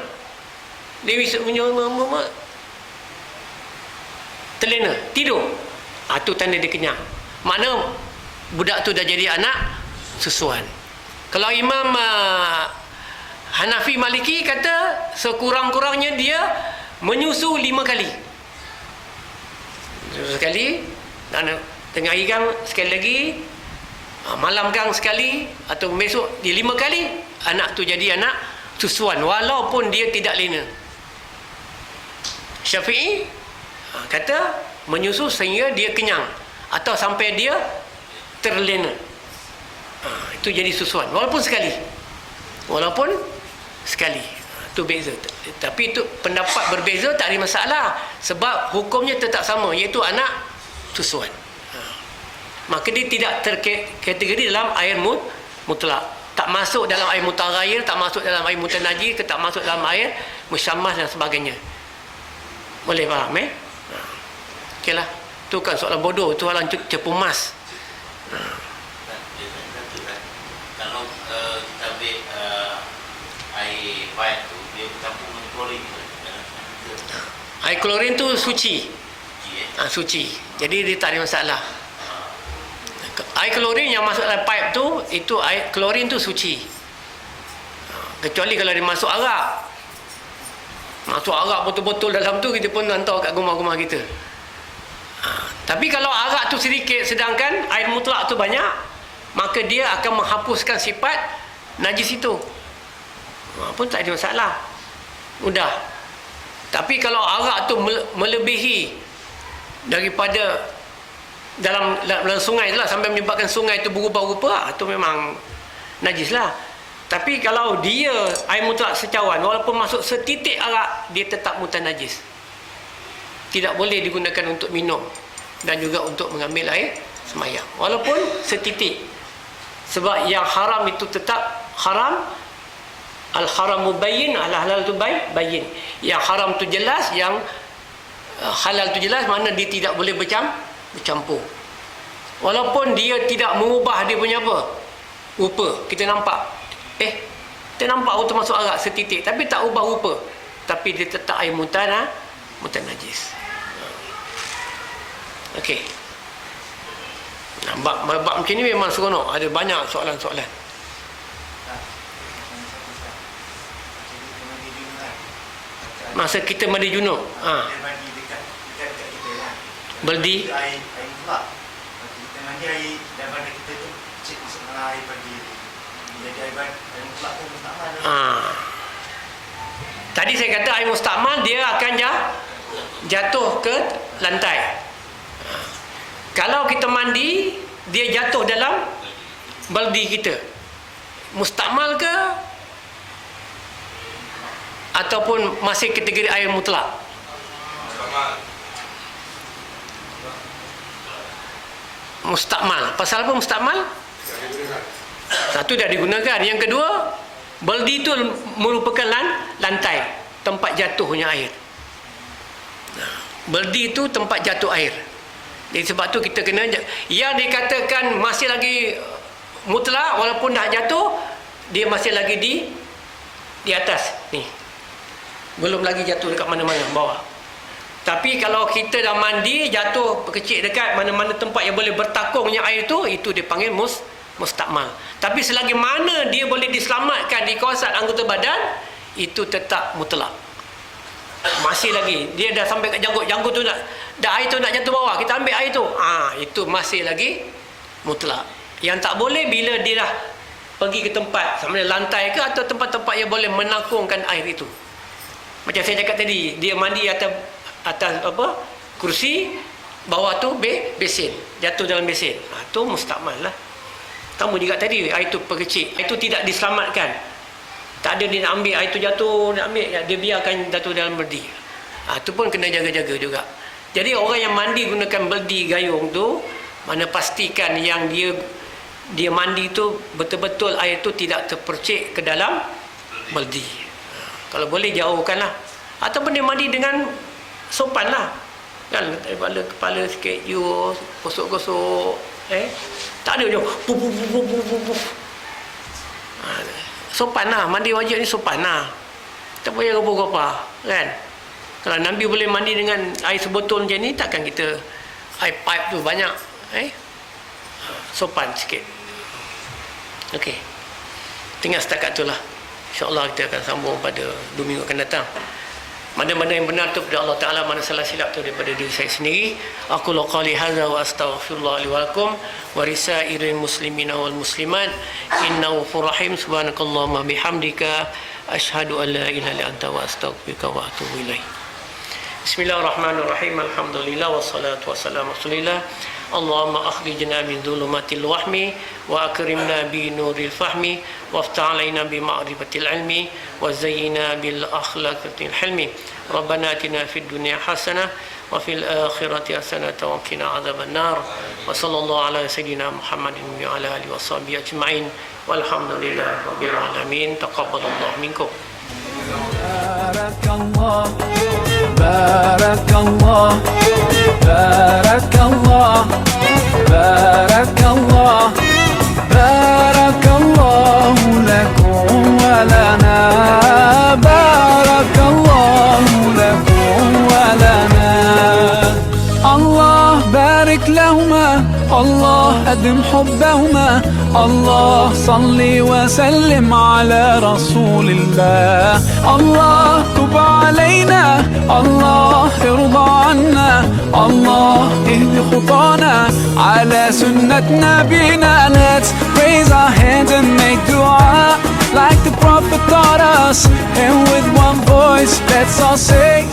Dia bisa punya terlena, tidur. Tu tanda dia kenyang. Makna budak tu dah jadi anak susuan. Kalau Imam Hanafi Maliki kata sekurang-kurangnya dia menyusu 5 kali. Sekali, tengah hari kan sekali lagi, malam kan sekali, atau besok dia 5 kali, anak tu jadi anak susuan walaupun dia tidak lena. Syafi'i kata menyusu sehingga dia kenyang atau sampai dia terlena. Itu jadi susuan walaupun sekali. Itu beza. Tapi itu pendapat berbeza, tak ada masalah sebab hukumnya tetap sama, iaitu anak susuan. Maka dia tidak terkategori dalam air mutlak, tak masuk dalam air mutaghayyir, tak masuk dalam air mutanajjis, tak masuk dalam air musyammah dan sebagainya. Boleh faham okeylah, tu kan soalan bodoh, tu soalan cepu mas. Kalau kita ambil air pipe tu, dia bercampur dengan klorin. Air klorin tu suci. Suci. Jadi dia tak ada masalah. Air klorin yang masuk dalam pipe tu, itu air klorin tu suci. Kecuali kalau dia masuk arak. Masuk arak betul-betul dalam tu, kita pun hantar kat rumah-rumah kita. Tapi kalau arak tu sedikit sedangkan air mutlak tu banyak, maka dia akan menghapuskan sifat najis itu. Pun tak ada masalah. Mudah. Tapi kalau arak tu melebihi daripada dalam sungai tu lah, sampai menyebabkan sungai tu berubah rupa, itu memang najis lah. Tapi kalau dia air mutlak secawan, walaupun masuk setitik arak, dia tetap mutanajis. Tidak boleh digunakan untuk minum dan juga untuk mengambil air semayang walaupun setitik. Sebab yang haram itu tetap haram. Al-haramu bayyin, al-halal tu bayyin. Yang haram tu jelas, yang halal tu jelas, mana dia tidak boleh bercampur. Walaupun dia tidak mengubah dia punya apa? Rupa. Kita nampak. Kita nampak auto masuk arak setitik, tapi tak ubah rupa. Tapi dia tetap air mutanajis. Okey. Bab macam ni memang seronok. Ada banyak soalan-soalan. Masa kita mandi junub, berdi air mutlak. Kita mandi air daripada kita tu cik masuk dalam air pagi. Jadi air mutlak tu mustakmal. Tadi saya kata air mustakmal dia akan jatuh ke lantai. Kalau kita mandi, dia jatuh dalam baldi kita. Mustakmal ke ataupun masih kategori air mutlak? Mustakmal. Pasal apa mustakmal? Satu dah digunakan. Yang kedua, baldi itu merupakan lantai, tempat jatuhnya air. Baldi itu tempat jatuh air. Jadi sebab tu kita kena, yang dikatakan masih lagi mutlak walaupun dah jatuh, dia masih lagi di atas ni, belum lagi jatuh dekat mana-mana bawah. Tapi kalau kita dah mandi, jatuh kecil dekat mana-mana tempat yang boleh bertakungnya air itu dipanggil mustakmal. Tapi selagi mana dia boleh diselamatkan di kawasan anggota badan, itu tetap mutlak. Masih lagi dia dah sampai kat janggut tu dah air tu nak jatuh bawah, kita ambil air tu, itu masih lagi mutlak. Yang tak boleh bila dia dah pergi ke tempat sama ada lantai ke atau tempat-tempat yang boleh menakungkan air itu. Macam saya cakap tadi, dia mandi atas apa? Kursi, bawah tu besin, jatuh dalam besin. Tu mustakmal lah. Kamu juga tadi air tu perkecil, air tu tidak diselamatkan. Tak ada dia nak ambil air tu jatuh, nak ambil, dia biarkan jatuh dalam beldi. Tu pun kena jaga-jaga juga. Jadi orang yang mandi gunakan beldi gayung tu, mana pastikan yang dia mandi tu betul-betul air tu tidak terpercik ke dalam beldi. Kalau boleh jauhkanlah. Ataupun dia mandi dengan sopan lah. Kan kepala sikit, you gosok-gosok, tak ada je puf. Sopan lah, mandi wajib ni sopan lah. Tak payah gopoh-gopoh, kan? Kalau Nabi boleh mandi dengan air sebotol macam ni, takkan kita air pipe tu banyak, sopan sikit. Okey, tinggal setakat tu lah. InsyaAllah kita akan sambung pada 2 minggu akan datang. Mana-mana yang benar tu pada Allah Ta'ala, mana salah silap tu daripada diri saya sendiri. Aku laqali hadza wa astaghfirullah li wa lakum wa risairil muslimina wal muslimat innahu rahim. Subhanakallahumma bihamdika asyhadu an la ilaha illa anta wa astaghfiruka wa atubu ilaik. Bismillahirrahmanirrahim. Alhamdulillah wassalatu wassalamu rasulillah. Allahumma akhrijna min dhulumatil wahmi wa akrimna bi nuril fahmi waftah alaina bi ma'rifatil ilmi wa zayyina bil akhlaqil hilmi. Rabbana atina fid dunya hasanah wa fil akhirati hasanah wa qina adzaban nar. Wa sallallahu ala sayyidina Muhammadin wa ala alihi washabbihi ajma'in. Walhamdulillahi rabbil alamin. Taqabbalallahu minkum. Barakallah, barakallah, barakallah, barakallah, barakallahu lakum wa lana, barakallahu lakum wa lana. Allah barik lahuma, Allah أدم حبهما الله صل وسلم على رسول الله الله تب علينا الله ارضى عنا الله اهد خطانا على سنة نبينا. Let's raise our hands and make dua like the Prophet taught us, and with one voice let's all say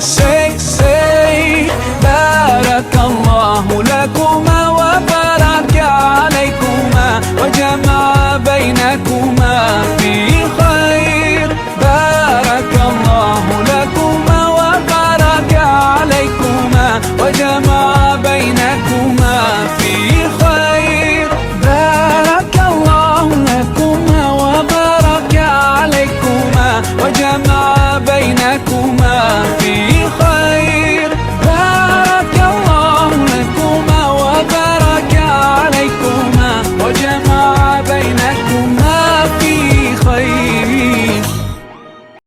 Barakallahu